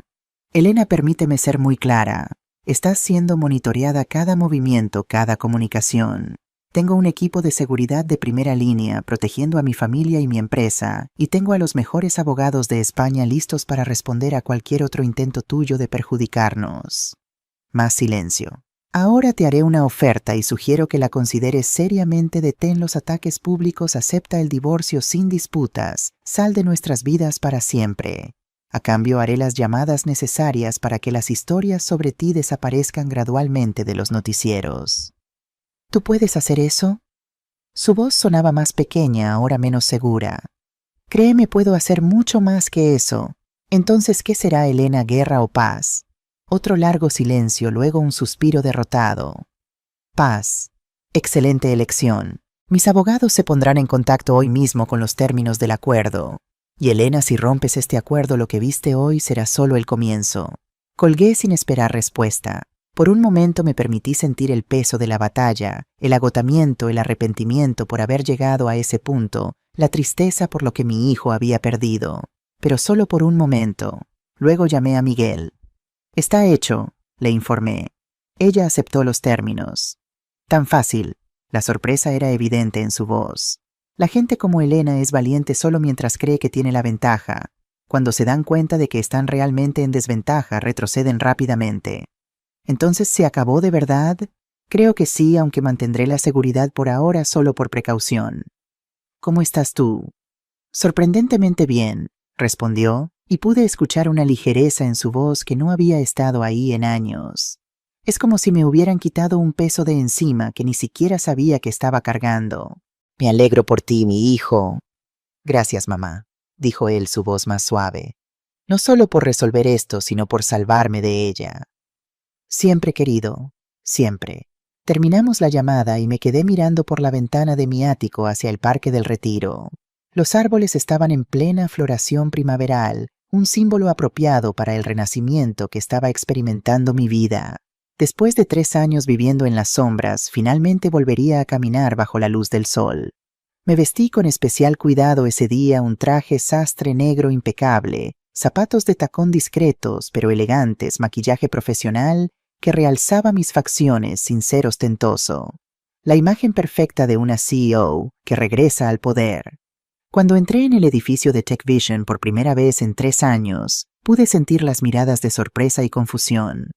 Elena, permíteme ser muy clara. Estás siendo monitoreada cada movimiento, cada comunicación. Tengo un equipo de seguridad de primera línea protegiendo a mi familia y mi empresa, y tengo a los mejores abogados de España listos para responder a cualquier otro intento tuyo de perjudicarnos. Más silencio. Ahora te haré una oferta y sugiero que la consideres seriamente. Detén los ataques públicos, acepta el divorcio sin disputas, sal de nuestras vidas para siempre. A cambio haré las llamadas necesarias para que las historias sobre ti desaparezcan gradualmente de los noticieros. ¿Tú puedes hacer eso? Su voz sonaba más pequeña, ahora menos segura. Créeme, puedo hacer mucho más que eso. Entonces, ¿qué será, Elena, guerra o paz? Otro largo silencio, luego un suspiro derrotado. Paz. Excelente elección. Mis abogados se pondrán en contacto hoy mismo con los términos del acuerdo. Y Elena, si rompes este acuerdo, lo que viste hoy será solo el comienzo. Colgué sin esperar respuesta. Por un momento me permití sentir el peso de la batalla, el agotamiento, el arrepentimiento por haber llegado a ese punto, la tristeza por lo que mi hijo había perdido. Pero solo por un momento. Luego llamé a Miguel. Está hecho, le informé. Ella aceptó los términos. Tan fácil. La sorpresa era evidente en su voz. La gente como Elena es valiente solo mientras cree que tiene la ventaja. Cuando se dan cuenta de que están realmente en desventaja, retroceden rápidamente. ¿Entonces se acabó de verdad? Creo que sí, aunque mantendré la seguridad por ahora solo por precaución. ¿Cómo estás tú? Sorprendentemente bien. respondió, y pude escuchar una ligereza en su voz que no había estado ahí en años. Es como si me hubieran quitado un peso de encima que ni siquiera sabía que estaba cargando. Me alegro por ti, mi hijo. Gracias, mamá, dijo él, su voz más suave. No solo por resolver esto, sino por salvarme de ella. Siempre, querido, siempre. Terminamos la llamada y me quedé mirando por la ventana de mi ático hacia el Parque del Retiro. Los árboles estaban en plena floración primaveral, un símbolo apropiado para el renacimiento que estaba experimentando mi vida. Después de 3 años viviendo en las sombras, finalmente volvería a caminar bajo la luz del sol. Me vestí con especial cuidado ese día un traje sastre negro impecable, zapatos de tacón discretos pero elegantes, maquillaje profesional que realzaba mis facciones sin ser ostentoso. La imagen perfecta de una CEO que regresa al poder. Cuando entré en el edificio de TechVision por primera vez en 3 años, pude sentir las miradas de sorpresa y confusión.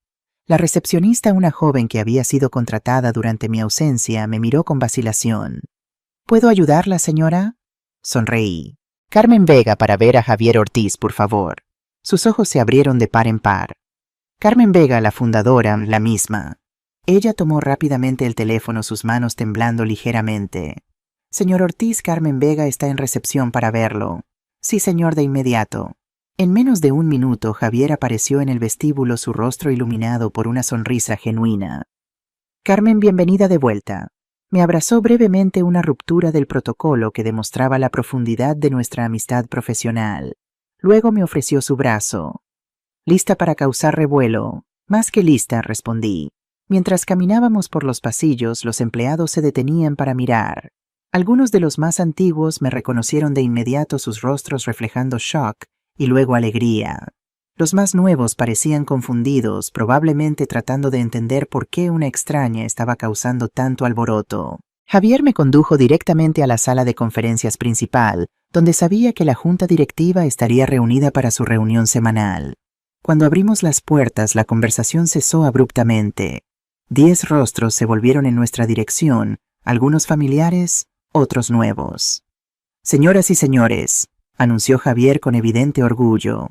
La recepcionista, una joven que había sido contratada durante mi ausencia, me miró con vacilación. ¿Puedo ayudarla, señora? Sonreí. Carmen Vega para ver a Javier Ortiz, por favor. Sus ojos se abrieron de par en par. Carmen Vega, la fundadora, la misma. Ella tomó rápidamente el teléfono, sus manos temblando ligeramente. Señor Ortiz, Carmen Vega está en recepción para verlo. Sí, señor, de inmediato. En menos de 1 minuto, Javier apareció en el vestíbulo, su rostro iluminado por una sonrisa genuina. Carmen, bienvenida de vuelta. Me abrazó brevemente, una ruptura del protocolo que demostraba la profundidad de nuestra amistad profesional. Luego me ofreció su brazo. ¿Lista para causar revuelo? Más que lista, respondí. Mientras caminábamos por los pasillos, los empleados se detenían para mirar. Algunos de los más antiguos me reconocieron de inmediato, sus rostros reflejando shock y luego alegría. Los más nuevos parecían confundidos, probablemente tratando de entender por qué una extraña estaba causando tanto alboroto. Javier me condujo directamente a la sala de conferencias principal, donde sabía que la junta directiva estaría reunida para su reunión semanal. Cuando abrimos las puertas, la conversación cesó abruptamente. 10 rostros se volvieron en nuestra dirección, algunos familiares, otros nuevos. Señoras y señores, anunció Javier con evidente orgullo.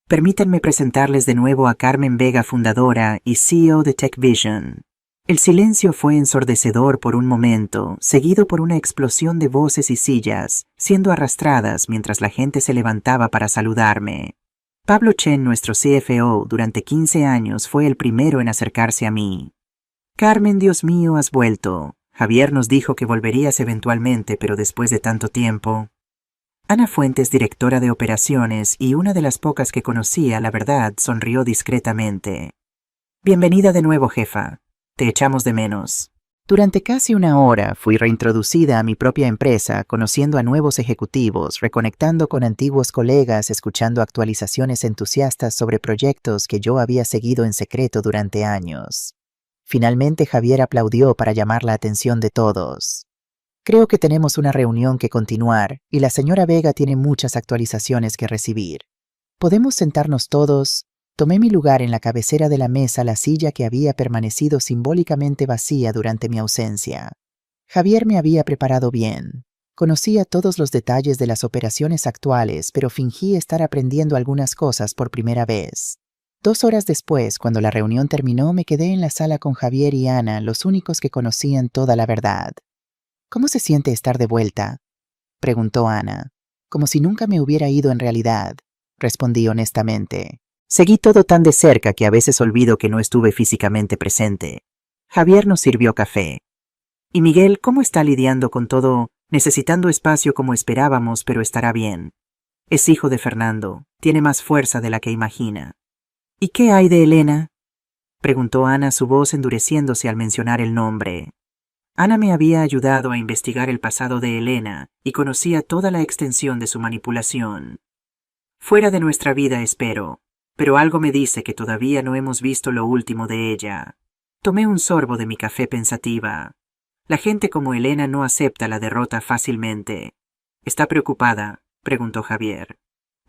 Permítanme presentarles de nuevo a Carmen Vega, fundadora y CEO de TechVision. El silencio fue ensordecedor por un momento, seguido por una explosión de voces y sillas, siendo arrastradas mientras la gente se levantaba para saludarme. Pablo Chen, nuestro CFO, durante 15 años fue el primero en acercarse a mí. Carmen, Dios mío, has vuelto. Javier nos dijo que volverías eventualmente, pero después de tanto tiempo. Ana Fuentes, directora de operaciones y una de las pocas que conocía, la verdad, sonrió discretamente. Bienvenida de nuevo, jefa. Te echamos de menos. Durante casi 1 hora fui reintroducida a mi propia empresa, conociendo a nuevos ejecutivos, reconectando con antiguos colegas, escuchando actualizaciones entusiastas sobre proyectos que yo había seguido en secreto durante años. Finalmente Javier aplaudió para llamar la atención de todos. Creo que tenemos una reunión que continuar y la señora Vega tiene muchas actualizaciones que recibir. ¿Podemos sentarnos todos? Tomé mi lugar en la cabecera de la mesa, la silla que había permanecido simbólicamente vacía durante mi ausencia. Javier me había preparado bien. Conocía todos los detalles de las operaciones actuales, pero fingí estar aprendiendo algunas cosas por primera vez. 2 horas después, cuando la reunión terminó, me quedé en la sala con Javier y Ana, los únicos que conocían toda la verdad. ¿Cómo se siente estar de vuelta?, preguntó Ana. Como si nunca me hubiera ido en realidad, respondí honestamente. Seguí todo tan de cerca que a veces olvido que no estuve físicamente presente. Javier nos sirvió café. ¿Y Miguel cómo está lidiando con todo, necesitando espacio como esperábamos, pero estará bien? Es hijo de Fernando, tiene más fuerza de la que imagina. ¿Y qué hay de Elena?, preguntó Ana, su voz endureciéndose al mencionar el nombre. Ana me había ayudado a investigar el pasado de Elena y conocía toda la extensión de su manipulación. Fuera de nuestra vida, espero, pero algo me dice que todavía no hemos visto lo último de ella. Tomé un sorbo de mi café pensativa. La gente como Elena no acepta la derrota fácilmente. ¿Está preocupada?, preguntó Javier.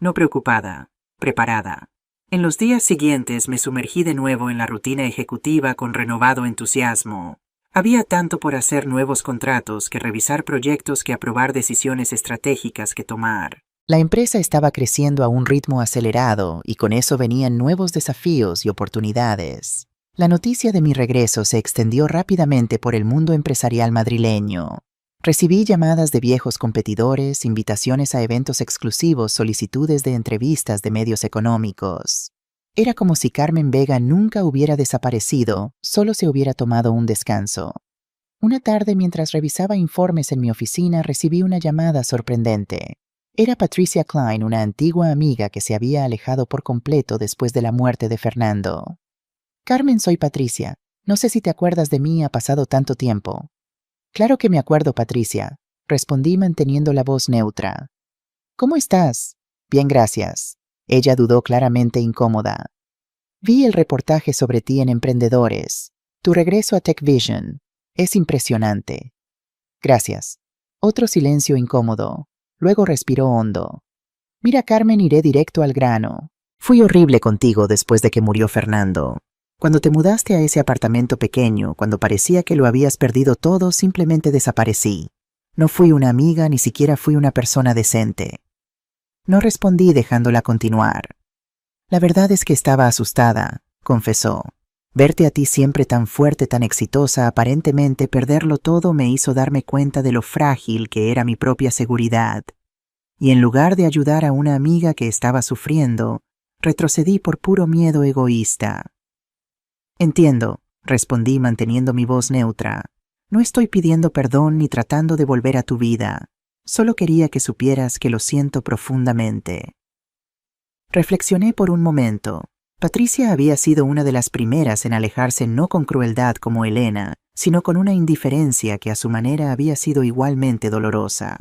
No preocupada, preparada. En los días siguientes me sumergí de nuevo en la rutina ejecutiva con renovado entusiasmo. Había tanto por hacer, nuevos contratos, que revisar proyectos, que aprobar decisiones estratégicas que tomar. La empresa estaba creciendo a un ritmo acelerado y con eso venían nuevos desafíos y oportunidades. La noticia de mi regreso se extendió rápidamente por el mundo empresarial madrileño. Recibí llamadas de viejos competidores, invitaciones a eventos exclusivos, solicitudes de entrevistas de medios económicos. Era como si Carmen Vega nunca hubiera desaparecido, solo se hubiera tomado un descanso. Una tarde, mientras revisaba informes en mi oficina, recibí una llamada sorprendente. Era Patricia Klein, una antigua amiga que se había alejado por completo después de la muerte de Fernando. Carmen, soy Patricia. No sé si te acuerdas de mí, ha pasado tanto tiempo. Claro que me acuerdo, Patricia, respondí manteniendo la voz neutra. ¿Cómo estás? Bien, gracias. Ella dudó, claramente incómoda. Vi el reportaje sobre ti en Emprendedores. Tu regreso a TechVision. Es impresionante. Gracias. Otro silencio incómodo. Luego respiró hondo. Mira, Carmen, iré directo al grano. Fui horrible contigo después de que murió Fernando. Cuando te mudaste a ese apartamento pequeño, cuando parecía que lo habías perdido todo, simplemente desaparecí. No fui una amiga, ni siquiera fui una persona decente. No respondí, dejándola continuar. La verdad es que estaba asustada, confesó. Verte a ti siempre tan fuerte, tan exitosa, aparentemente perderlo todo me hizo darme cuenta de lo frágil que era mi propia seguridad. Y en lugar de ayudar a una amiga que estaba sufriendo, retrocedí por puro miedo egoísta. Entiendo, respondí manteniendo mi voz neutra. No estoy pidiendo perdón ni tratando de volver a tu vida. Solo quería que supieras que lo siento profundamente. Reflexioné por un momento. Patricia había sido una de las primeras en alejarse, no con crueldad como Elena, sino con una indiferencia que a su manera había sido igualmente dolorosa.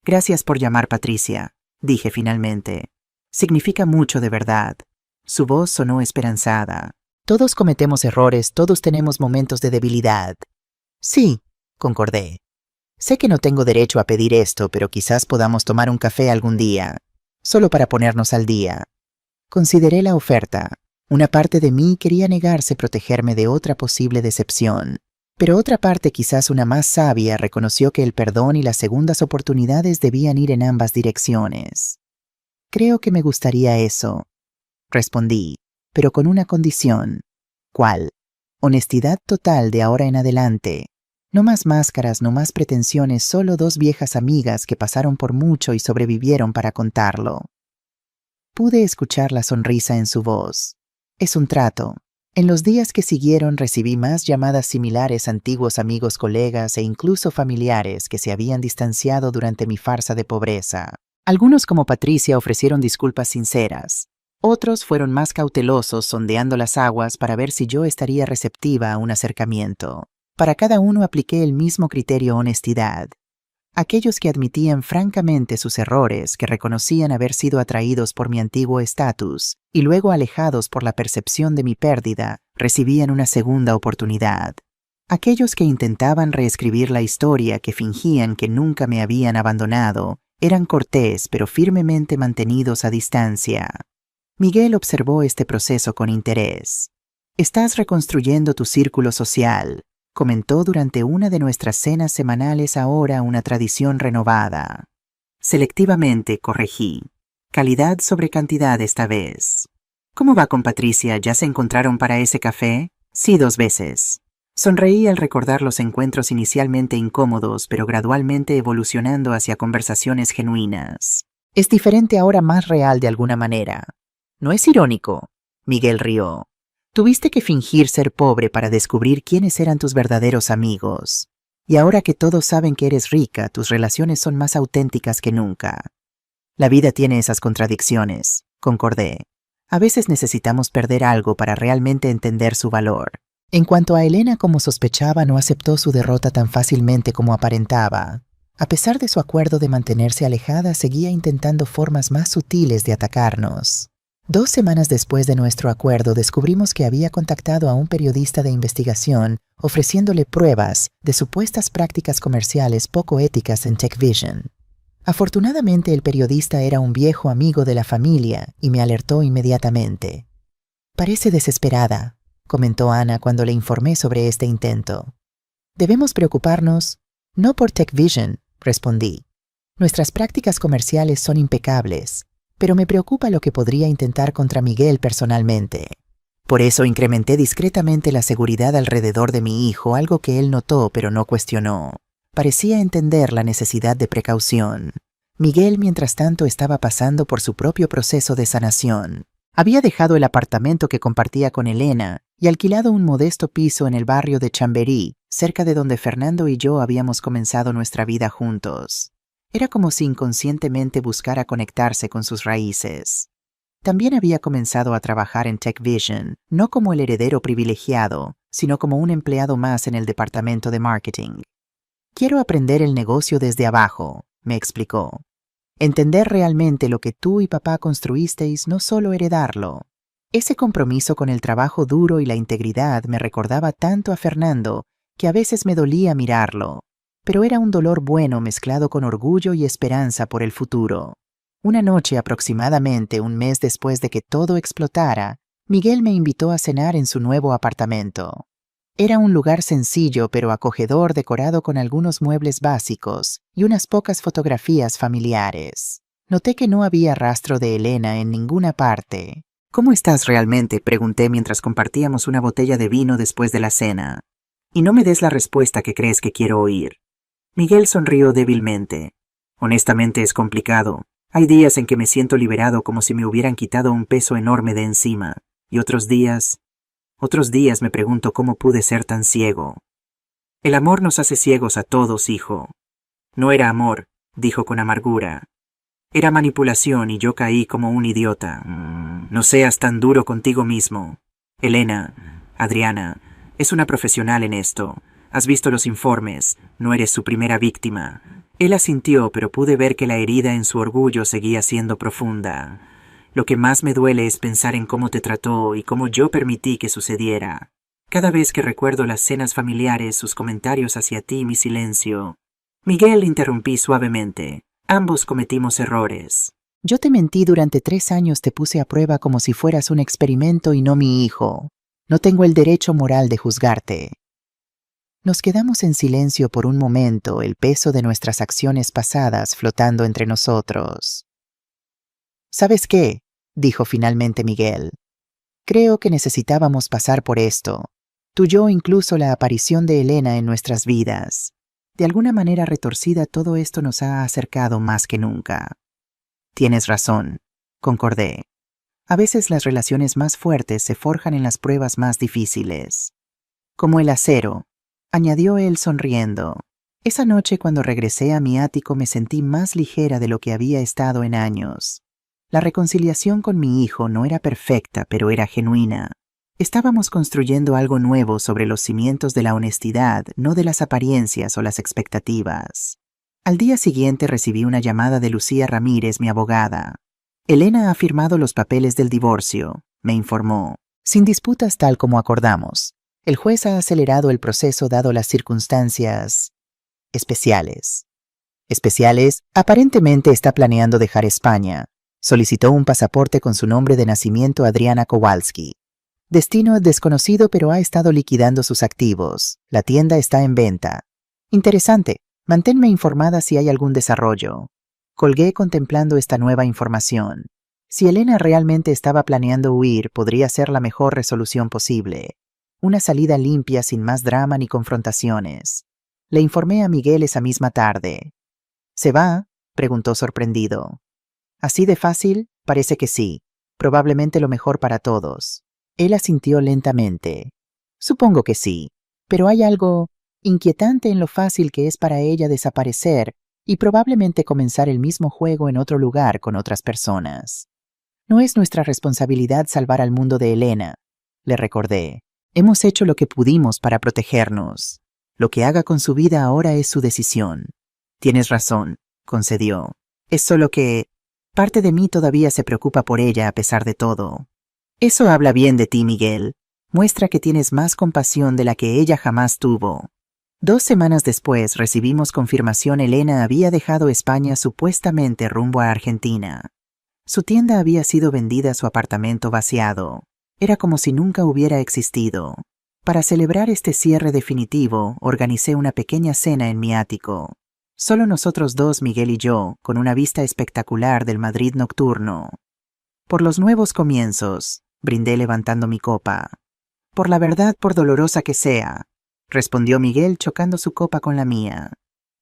Gracias por llamar, Patricia, dije finalmente. Significa mucho de verdad. Su voz sonó esperanzada. Todos cometemos errores, todos tenemos momentos de debilidad. Sí, concordé. Sé que no tengo derecho a pedir esto, pero quizás podamos tomar un café algún día, solo para ponernos al día. Consideré la oferta. Una parte de mí quería negarse, protegerme de otra posible decepción, pero otra parte, quizás una más sabia, reconoció que el perdón y las segundas oportunidades debían ir en ambas direcciones. Creo que me gustaría eso, respondí, pero con una condición. ¿Cuál? Honestidad total de ahora en adelante. No más máscaras, no más pretensiones, solo dos viejas amigas que pasaron por mucho y sobrevivieron para contarlo. Pude escuchar la sonrisa en su voz. Es un trato. En los días que siguieron recibí más llamadas similares, antiguos amigos, colegas e incluso familiares que se habían distanciado durante mi farsa de pobreza. Algunos, como Patricia, ofrecieron disculpas sinceras. Otros fueron más cautelosos, sondeando las aguas para ver si yo estaría receptiva a un acercamiento. Para cada uno apliqué el mismo criterio: honestidad. Aquellos que admitían francamente sus errores, que reconocían haber sido atraídos por mi antiguo estatus y luego alejados por la percepción de mi pérdida, recibían una segunda oportunidad. Aquellos que intentaban reescribir la historia, que fingían que nunca me habían abandonado, eran cortés pero firmemente mantenidos a distancia. Miguel observó este proceso con interés. Estás reconstruyendo tu círculo social, comentó durante una de nuestras cenas semanales, ahora una tradición renovada. Selectivamente, corregí. Calidad sobre cantidad esta vez. ¿Cómo va con Patricia? ¿Ya se encontraron para ese café? Sí, 2 veces. Sonreí al recordar los encuentros inicialmente incómodos, pero gradualmente evolucionando hacia conversaciones genuinas. Es diferente ahora, más real de alguna manera. ¿No es irónico? Miguel rió. Tuviste que fingir ser pobre para descubrir quiénes eran tus verdaderos amigos. Y ahora que todos saben que eres rica, tus relaciones son más auténticas que nunca. La vida tiene esas contradicciones, concordé. A veces necesitamos perder algo para realmente entender su valor. En cuanto a Elena, como sospechaba, no aceptó su derrota tan fácilmente como aparentaba. A pesar de su acuerdo de mantenerse alejada, seguía intentando formas más sutiles de atacarnos. 2 semanas después de nuestro acuerdo, descubrimos que había contactado a un periodista de investigación ofreciéndole pruebas de supuestas prácticas comerciales poco éticas en TechVision. Afortunadamente, el periodista era un viejo amigo de la familia y me alertó inmediatamente. Parece desesperada, comentó Ana cuando le informé sobre este intento. Debemos preocuparnos, no por TechVision, respondí. Nuestras prácticas comerciales son impecables, pero me preocupa lo que podría intentar contra Miguel personalmente. Por eso incrementé discretamente la seguridad alrededor de mi hijo, algo que él notó pero no cuestionó. Parecía entender la necesidad de precaución. Miguel, mientras tanto, estaba pasando por su propio proceso de sanación. Había dejado el apartamento que compartía con Elena y alquilado un modesto piso en el barrio de Chamberí, cerca de donde Fernando y yo habíamos comenzado nuestra vida juntos. Era como si inconscientemente buscara conectarse con sus raíces. También había comenzado a trabajar en TechVision, no como el heredero privilegiado, sino como un empleado más en el departamento de marketing. Quiero aprender el negocio desde abajo, me explicó. Entender realmente lo que tú y papá construisteis, no solo heredarlo. Ese compromiso con el trabajo duro y la integridad me recordaba tanto a Fernando que a veces me dolía mirarlo, pero era un dolor bueno mezclado con orgullo y esperanza por el futuro. Una noche, aproximadamente un mes después de que todo explotara, Miguel me invitó a cenar en su nuevo apartamento. Era un lugar sencillo pero acogedor, decorado con algunos muebles básicos y unas pocas fotografías familiares. Noté que no había rastro de Elena en ninguna parte. ¿Cómo estás realmente?, pregunté mientras compartíamos una botella de vino después de la cena. Y no me des la respuesta que crees que quiero oír. Miguel sonrió débilmente. Honestamente es complicado. Hay días en que me siento liberado, como si me hubieran quitado un peso enorme de encima. Y otros días me pregunto cómo pude ser tan ciego. El amor nos hace ciegos a todos, hijo. No era amor, dijo con amargura. Era manipulación y yo caí como un idiota. No seas tan duro contigo mismo. Elena, Adriana, es una profesional en esto. Has visto los informes, no eres su primera víctima. Él asintió, pero pude ver que la herida en su orgullo seguía siendo profunda. Lo que más me duele es pensar en cómo te trató y cómo yo permití que sucediera. Cada vez que recuerdo las cenas familiares, sus comentarios hacia ti y mi silencio. Miguel, interrumpí suavemente. Ambos cometimos errores. Yo te mentí durante 3 años, te puse a prueba como si fueras un experimento y no mi hijo. No tengo el derecho moral de juzgarte. Nos quedamos en silencio por un momento, el peso de nuestras acciones pasadas flotando entre nosotros. ¿Sabes qué?, dijo finalmente Miguel. Creo que necesitábamos pasar por esto. Tú, yo, incluso la aparición de Elena en nuestras vidas. De alguna manera retorcida, todo esto nos ha acercado más que nunca. Tienes razón, concordé. A veces las relaciones más fuertes se forjan en las pruebas más difíciles. Como el acero, añadió él sonriendo. Esa noche, cuando regresé a mi ático, me sentí más ligera de lo que había estado en años. La reconciliación con mi hijo no era perfecta, pero era genuina. Estábamos construyendo algo nuevo sobre los cimientos de la honestidad, no de las apariencias o las expectativas. Al día siguiente recibí una llamada de Lucía Ramírez, mi abogada. Elena ha firmado los papeles del divorcio, me informó, sin disputas tal como acordamos. El juez ha acelerado el proceso dado las circunstancias especiales. Especiales, aparentemente está planeando dejar España. Solicitó un pasaporte con su nombre de nacimiento, Adriana Kowalski. Destino desconocido, pero ha estado liquidando sus activos. La tienda está en venta. Interesante. Manténme informada si hay algún desarrollo. Colgué contemplando esta nueva información. Si Elena realmente estaba planeando huir, podría ser la mejor resolución posible. Una salida limpia, sin más drama ni confrontaciones. Le informé a Miguel esa misma tarde. ¿Se va?, preguntó sorprendido. ¿Así de fácil? Parece que sí. Probablemente lo mejor para todos. Él asintió lentamente. Supongo que sí. Pero hay algo inquietante en lo fácil que es para ella desaparecer y probablemente comenzar el mismo juego en otro lugar con otras personas. No es nuestra responsabilidad salvar al mundo de Elena, le recordé. Hemos hecho lo que pudimos para protegernos. Lo que haga con su vida ahora es su decisión. Tienes razón, concedió. Es solo que parte de mí todavía se preocupa por ella a pesar de todo. Eso habla bien de ti, Miguel. Muestra que tienes más compasión de la que ella jamás tuvo. 2 semanas después recibimos confirmación. Elena había dejado España supuestamente rumbo a Argentina. Su tienda había sido vendida, su apartamento vaciado. Era como si nunca hubiera existido. Para celebrar este cierre definitivo, organicé una pequeña cena en mi ático. Solo nosotros dos, Miguel y yo, con una vista espectacular del Madrid nocturno. Por los nuevos comienzos, brindé levantando mi copa. Por la verdad, por dolorosa que sea, respondió Miguel chocando su copa con la mía.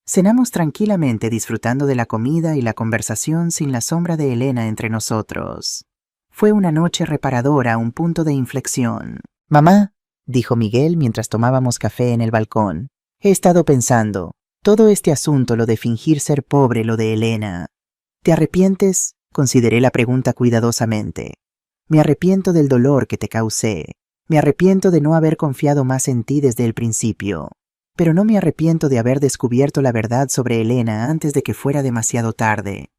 Cenamos tranquilamente disfrutando de la comida y la conversación sin la sombra de Elena entre nosotros. Fue una noche reparadora, un punto de inflexión. Mamá, dijo Miguel mientras tomábamos café en el balcón, he estado pensando, todo este asunto, lo de fingir ser pobre, lo de Elena. ¿Te arrepientes? Consideré la pregunta cuidadosamente. Me arrepiento del dolor que te causé. Me arrepiento de no haber confiado más en ti desde el principio. Pero no me arrepiento de haber descubierto la verdad sobre Elena antes de que fuera demasiado tarde.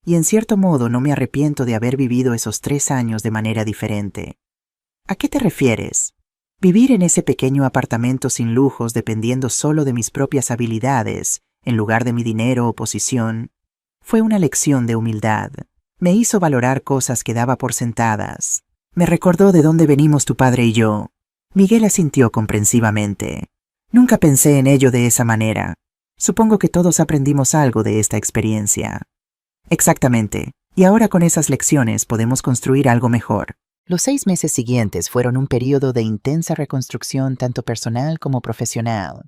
Y en cierto modo no me arrepiento de haber vivido esos 3 años de manera diferente. ¿A qué te refieres? Vivir en ese pequeño apartamento sin lujos dependiendo solo de mis propias habilidades, en lugar de mi dinero o posición, fue una lección de humildad. Me hizo valorar cosas que daba por sentadas. Me recordó de dónde venimos tu padre y yo. Miguel asintió comprensivamente. Nunca pensé en ello de esa manera. Supongo que todos aprendimos algo de esta experiencia. Exactamente. Y ahora con esas lecciones podemos construir algo mejor. Los 6 meses siguientes fueron un período de intensa reconstrucción tanto personal como profesional.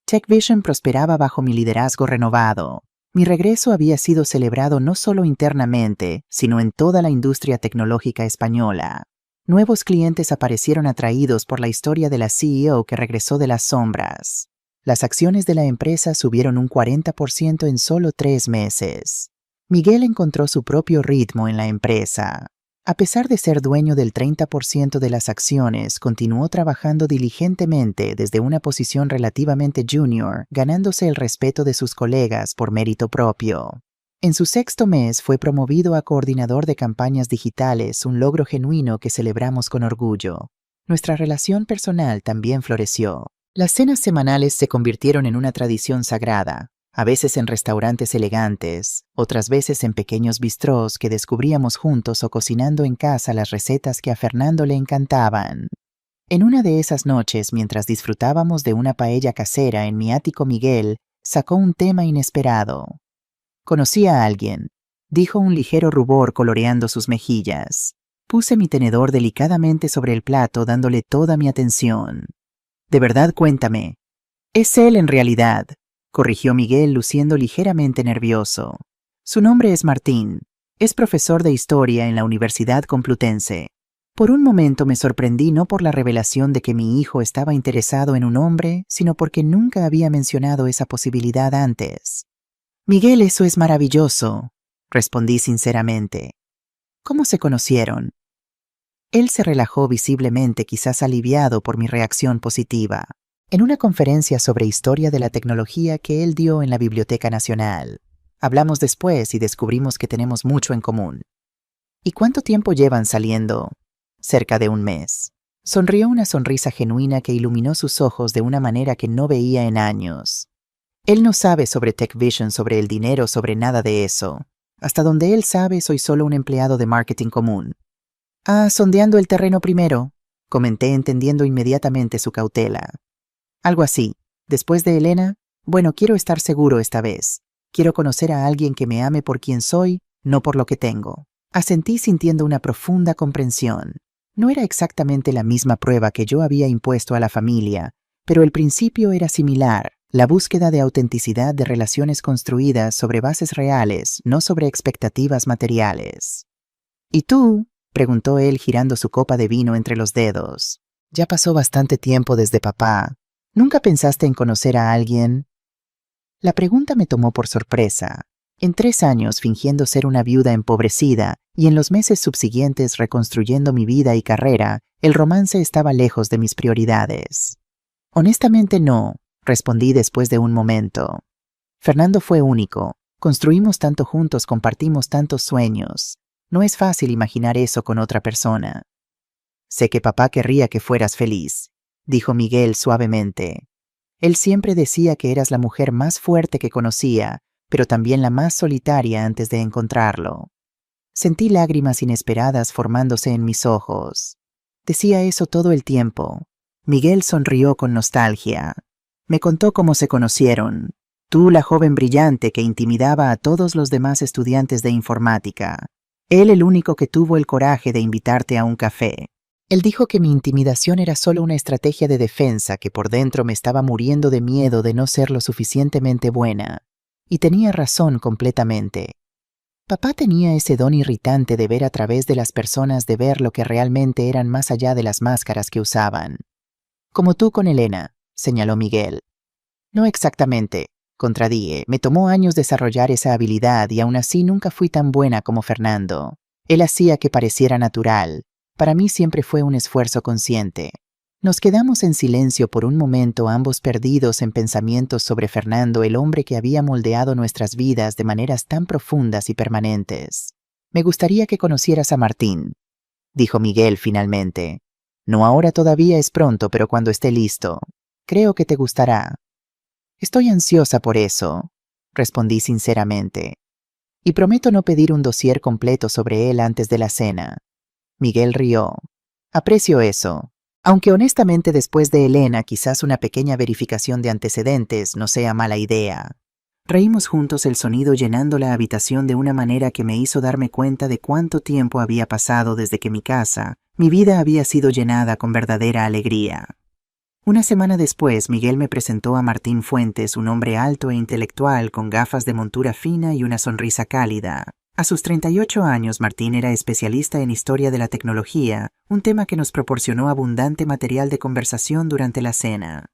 TechVision prosperaba bajo mi liderazgo renovado. Mi regreso había sido celebrado no solo internamente, sino en toda la industria tecnológica española. Nuevos clientes aparecieron atraídos por la historia de la CEO que regresó de las sombras. Las acciones de la empresa subieron un 40% en solo 3 meses. Miguel encontró su propio ritmo en la empresa. A pesar de ser dueño del 30% de las acciones, continuó trabajando diligentemente desde una posición relativamente junior, ganándose el respeto de sus colegas por mérito propio. En su 6º mes fue promovido a coordinador de campañas digitales, un logro genuino que celebramos con orgullo. Nuestra relación personal también floreció. Las cenas semanales se convirtieron en una tradición sagrada, a veces en restaurantes elegantes, otras veces en pequeños bistrós que descubríamos juntos o cocinando en casa las recetas que a Fernando le encantaban. En una de esas noches, mientras disfrutábamos de una paella casera en mi ático, Miguel sacó un tema inesperado. «Conocí a alguien», dijo un ligero rubor coloreando sus mejillas. Puse mi tenedor delicadamente sobre el plato dándole toda mi atención. «De verdad, cuéntame». «Es él en realidad», corrigió Miguel luciendo ligeramente nervioso. «Su nombre es Martín. Es profesor de historia en la Universidad Complutense». Por un momento me sorprendí no por la revelación de que mi hijo estaba interesado en un hombre, sino porque nunca había mencionado esa posibilidad antes. «Miguel, eso es maravilloso», respondí sinceramente. «¿Cómo se conocieron?» Él se relajó visiblemente, quizás aliviado por mi reacción positiva. En una conferencia sobre historia de la tecnología que él dio en la Biblioteca Nacional. Hablamos después y descubrimos que tenemos mucho en común. ¿Y cuánto tiempo llevan saliendo? Cerca de 1 mes. Sonrió una sonrisa genuina que iluminó sus ojos de una manera que no veía en años. Él no sabe sobre TechVision, sobre el dinero, sobre nada de eso. Hasta donde él sabe, soy solo un empleado de marketing común. «Ah, sondeando el terreno primero», comenté entendiendo inmediatamente su cautela. «Algo así. Después de Elena, bueno, quiero estar seguro esta vez. Quiero conocer a alguien que me ame por quien soy, no por lo que tengo». Asentí sintiendo una profunda comprensión. No era exactamente la misma prueba que yo había impuesto a la familia, pero el principio era similar. La búsqueda de autenticidad de relaciones construidas sobre bases reales, no sobre expectativas materiales. «¿Y tú?», preguntó él girando su copa de vino entre los dedos. «Ya pasó bastante tiempo desde papá. ¿Nunca pensaste en conocer a alguien?» La pregunta me tomó por sorpresa. En 3 años fingiendo ser una viuda empobrecida y en los meses subsiguientes reconstruyendo mi vida y carrera, el romance estaba lejos de mis prioridades. «Honestamente no», respondí después de un momento. «Fernando fue único. Construimos tanto juntos, compartimos tantos sueños. No es fácil imaginar eso con otra persona». «Sé que papá querría que fueras feliz», dijo Miguel suavemente. «Él siempre decía que eras la mujer más fuerte que conocía, pero también la más solitaria antes de encontrarlo». Sentí lágrimas inesperadas formándose en mis ojos. Decía eso todo el tiempo. Miguel sonrió con nostalgia. Me contó cómo se conocieron. Tú, la joven brillante que intimidaba a todos los demás estudiantes de informática. Él el único que tuvo el coraje de invitarte a un café. Él dijo que mi intimidación era solo una estrategia de defensa, que por dentro me estaba muriendo de miedo de no ser lo suficientemente buena. Y tenía razón completamente. Papá tenía ese don irritante de ver a través de las personas, de ver lo que realmente eran más allá de las máscaras que usaban. Como tú con Elena, señaló Miguel. No exactamente, contradije. Me tomó años desarrollar esa habilidad y aún así nunca fui tan buena como Fernando. Él hacía que pareciera natural. Para mí siempre fue un esfuerzo consciente. Nos quedamos en silencio por un momento, ambos perdidos en pensamientos sobre Fernando, el hombre que había moldeado nuestras vidas de maneras tan profundas y permanentes. Me gustaría que conocieras a Martín, dijo Miguel finalmente. No ahora, todavía es pronto, pero cuando esté listo. Creo que te gustará. Estoy ansiosa por eso, respondí sinceramente. Y prometo no pedir un dossier completo sobre él antes de la cena. Miguel rió. Aprecio eso. Aunque honestamente después de Elena quizás una pequeña verificación de antecedentes no sea mala idea. Reímos juntos, el sonido llenando la habitación de una manera que me hizo darme cuenta de cuánto tiempo había pasado desde que mi vida había sido llenada con verdadera alegría. Una semana después, Miguel me presentó a Martín Fuentes, un hombre alto e intelectual con gafas de montura fina y una sonrisa cálida. A sus 38 años, Martín era especialista en historia de la tecnología, un tema que nos proporcionó abundante material de conversación durante la cena.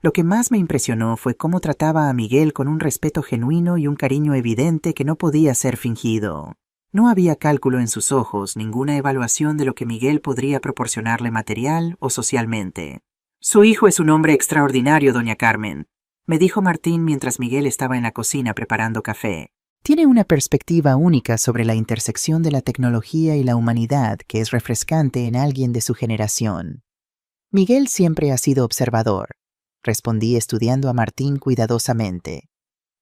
Lo que más me impresionó fue cómo trataba a Miguel con un respeto genuino y un cariño evidente que no podía ser fingido. No había cálculo en sus ojos, ninguna evaluación de lo que Miguel podría proporcionarle material o socialmente. Su hijo es un hombre extraordinario, doña Carmen, me dijo Martín mientras Miguel estaba en la cocina preparando café. Tiene una perspectiva única sobre la intersección de la tecnología y la humanidad que es refrescante en alguien de su generación. Miguel siempre ha sido observador, respondí estudiando a Martín cuidadosamente.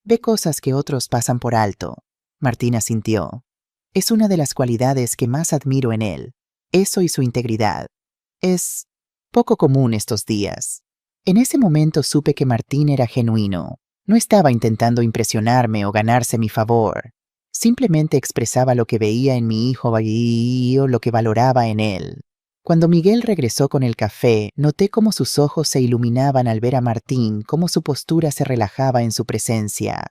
Ve cosas que otros pasan por alto. Martín asintió. Es una de las cualidades que más admiro en él. Eso y su integridad. Es poco común estos días. En ese momento supe que Martín era genuino. No estaba intentando impresionarme o ganarse mi favor. Simplemente expresaba lo que veía en mi hijo y lo que valoraba en él. Cuando Miguel regresó con el café, noté cómo sus ojos se iluminaban al ver a Martín, cómo su postura se relajaba en su presencia.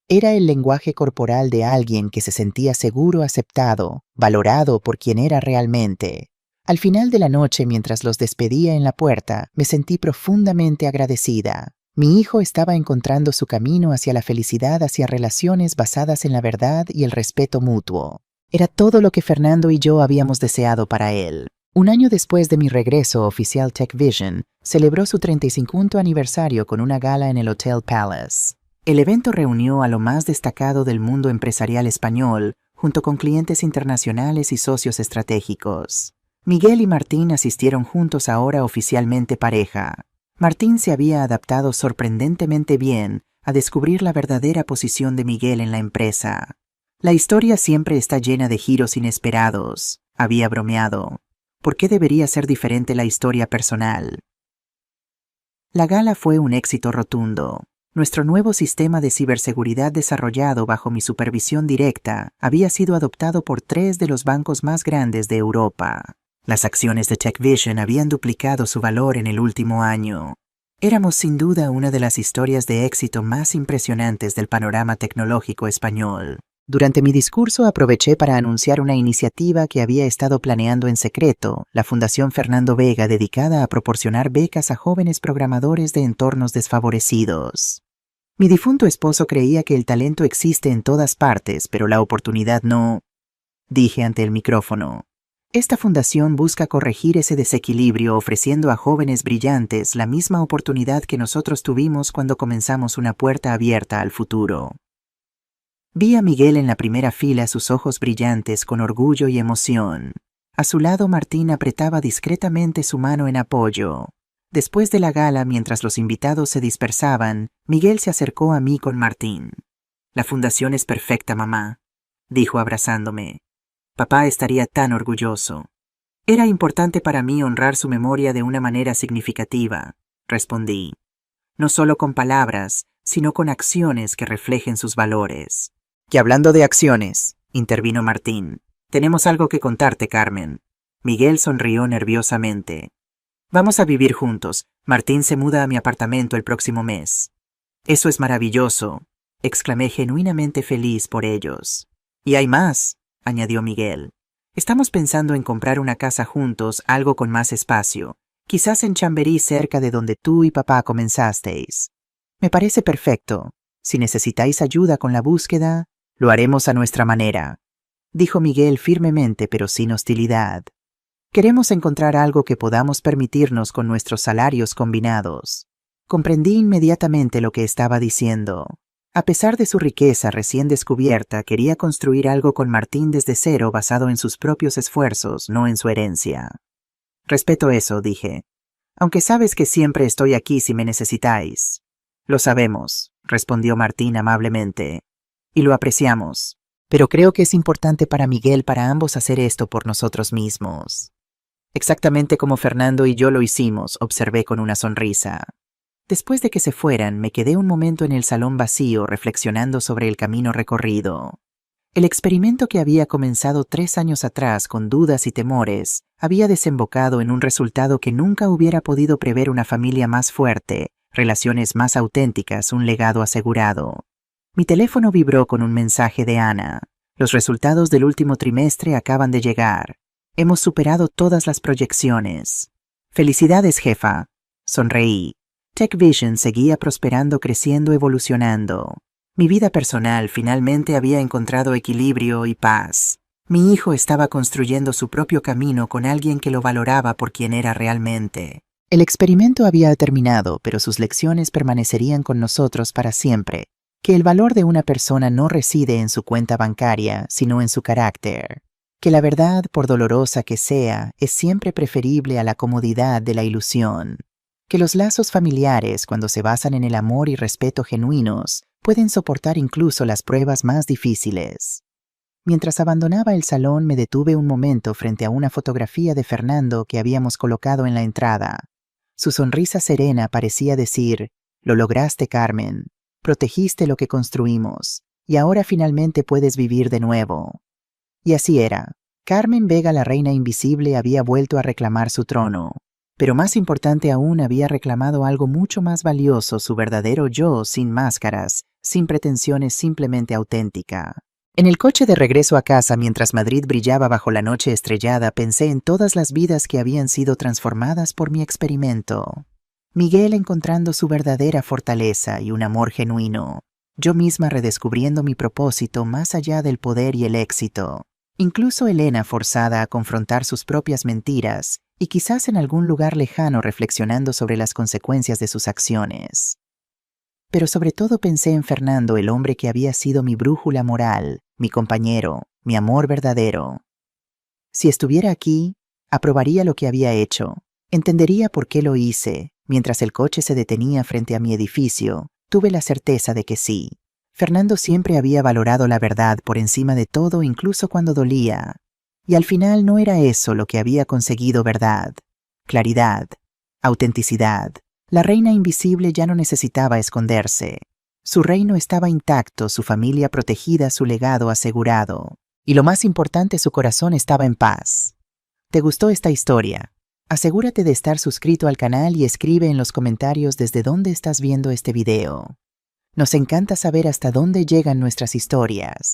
Era el lenguaje corporal de alguien que se sentía seguro, aceptado, valorado por quien era realmente. Al final de la noche, mientras los despedía en la puerta, me sentí profundamente agradecida. Mi hijo estaba encontrando su camino hacia la felicidad, hacia relaciones basadas en la verdad y el respeto mutuo. Era todo lo que Fernando y yo habíamos deseado para él. Un año después de mi regreso oficial, TechVision celebró su 35º aniversario con una gala en el Hotel Palace. El evento reunió a lo más destacado del mundo empresarial español, junto con clientes internacionales y socios estratégicos. Miguel y Martín asistieron juntos, ahora oficialmente pareja. Martín se había adaptado sorprendentemente bien a descubrir la verdadera posición de Miguel en la empresa. La historia siempre está llena de giros inesperados, había bromeado. ¿Por qué debería ser diferente la historia personal? La gala fue un éxito rotundo. Nuestro nuevo sistema de ciberseguridad, desarrollado bajo mi supervisión directa, había sido adoptado por 3 de los bancos más grandes de Europa. Las acciones de TechVision habían duplicado su valor en el último año. Éramos sin duda una de las historias de éxito más impresionantes del panorama tecnológico español. Durante mi discurso aproveché para anunciar una iniciativa que había estado planeando en secreto, la Fundación Fernando Vega, dedicada a proporcionar becas a jóvenes programadores de entornos desfavorecidos. Mi difunto esposo creía que el talento existe en todas partes, pero la oportunidad no, dije ante el micrófono. Esta fundación busca corregir ese desequilibrio, ofreciendo a jóvenes brillantes la misma oportunidad que nosotros tuvimos cuando comenzamos, una puerta abierta al futuro. Vi a Miguel en la primera fila, sus ojos brillantes con orgullo y emoción. A su lado, Martín apretaba discretamente su mano en apoyo. Después de la gala, mientras los invitados se dispersaban, Miguel se acercó a mí con Martín. «La fundación es perfecta, mamá», dijo abrazándome. «Papá estaría tan orgulloso». «Era importante para mí honrar su memoria de una manera significativa», respondí. «No solo con palabras, sino con acciones que reflejen sus valores. Y hablando de acciones, intervino Martín, tenemos algo que contarte, Carmen. Miguel sonrió nerviosamente. Vamos a vivir juntos. Martín se muda a mi apartamento el próximo mes. Eso es maravilloso, exclamé genuinamente feliz por ellos. Y hay más, añadió Miguel. Estamos pensando en comprar una casa juntos, algo con más espacio, quizás en Chamberí cerca de donde tú y papá comenzasteis. Me parece perfecto. Si necesitáis ayuda con la búsqueda, lo haremos a nuestra manera, dijo Miguel firmemente pero sin hostilidad. Queremos encontrar algo que podamos permitirnos con nuestros salarios combinados. Comprendí inmediatamente lo que estaba diciendo. A pesar de su riqueza recién descubierta, quería construir algo con Martín desde cero basado en sus propios esfuerzos, no en su herencia. Respeto eso, dije. Aunque sabes que siempre estoy aquí si me necesitáis. Lo sabemos, respondió Martín amablemente. Y lo apreciamos. Pero creo que es importante para Miguel para ambos hacer esto por nosotros mismos. Exactamente como Fernando y yo lo hicimos, observé con una sonrisa. Después de que se fueran, me quedé un momento en el salón vacío reflexionando sobre el camino recorrido. El experimento que había comenzado 3 años atrás con dudas y temores había desembocado en un resultado que nunca hubiera podido prever: una familia más fuerte, relaciones más auténticas, un legado asegurado. Mi teléfono vibró con un mensaje de Ana. Los resultados del último trimestre acaban de llegar. Hemos superado todas las proyecciones. Felicidades, jefa. Sonreí. TechVision seguía prosperando, creciendo, evolucionando. Mi vida personal finalmente había encontrado equilibrio y paz. Mi hijo estaba construyendo su propio camino con alguien que lo valoraba por quien era realmente. El experimento había terminado, pero sus lecciones permanecerían con nosotros para siempre. Que el valor de una persona no reside en su cuenta bancaria, sino en su carácter. Que la verdad, por dolorosa que sea, es siempre preferible a la comodidad de la ilusión. Que los lazos familiares, cuando se basan en el amor y respeto genuinos, pueden soportar incluso las pruebas más difíciles. Mientras abandonaba el salón, me detuve un momento frente a una fotografía de Fernando que habíamos colocado en la entrada. Su sonrisa serena parecía decir: «Lo lograste, Carmen. Protegiste lo que construimos, y ahora finalmente puedes vivir de nuevo». Y así era. Carmen Vega, la reina invisible, había vuelto a reclamar su trono. Pero más importante aún, había reclamado algo mucho más valioso: su verdadero yo, sin máscaras, sin pretensiones, simplemente auténtica. En el coche de regreso a casa, mientras Madrid brillaba bajo la noche estrellada, pensé en todas las vidas que habían sido transformadas por mi experimento. Miguel encontrando su verdadera fortaleza y un amor genuino. Yo misma redescubriendo mi propósito más allá del poder y el éxito. Incluso Elena forzada a confrontar sus propias mentiras y quizás en algún lugar lejano reflexionando sobre las consecuencias de sus acciones. Pero sobre todo pensé en Fernando, el hombre que había sido mi brújula moral, mi compañero, mi amor verdadero. Si estuviera aquí, aprobaría lo que había hecho, entendería por qué lo hice. Mientras el coche se detenía frente a mi edificio, tuve la certeza de que sí. Fernando siempre había valorado la verdad por encima de todo, incluso cuando dolía. Y al final no era eso lo que había conseguido: verdad, claridad, autenticidad. La reina invisible ya no necesitaba esconderse. Su reino estaba intacto, su familia protegida, su legado asegurado. Y lo más importante, su corazón estaba en paz. ¿Te gustó esta historia? Asegúrate de estar suscrito al canal y escribe en los comentarios desde dónde estás viendo este video. Nos encanta saber hasta dónde llegan nuestras historias.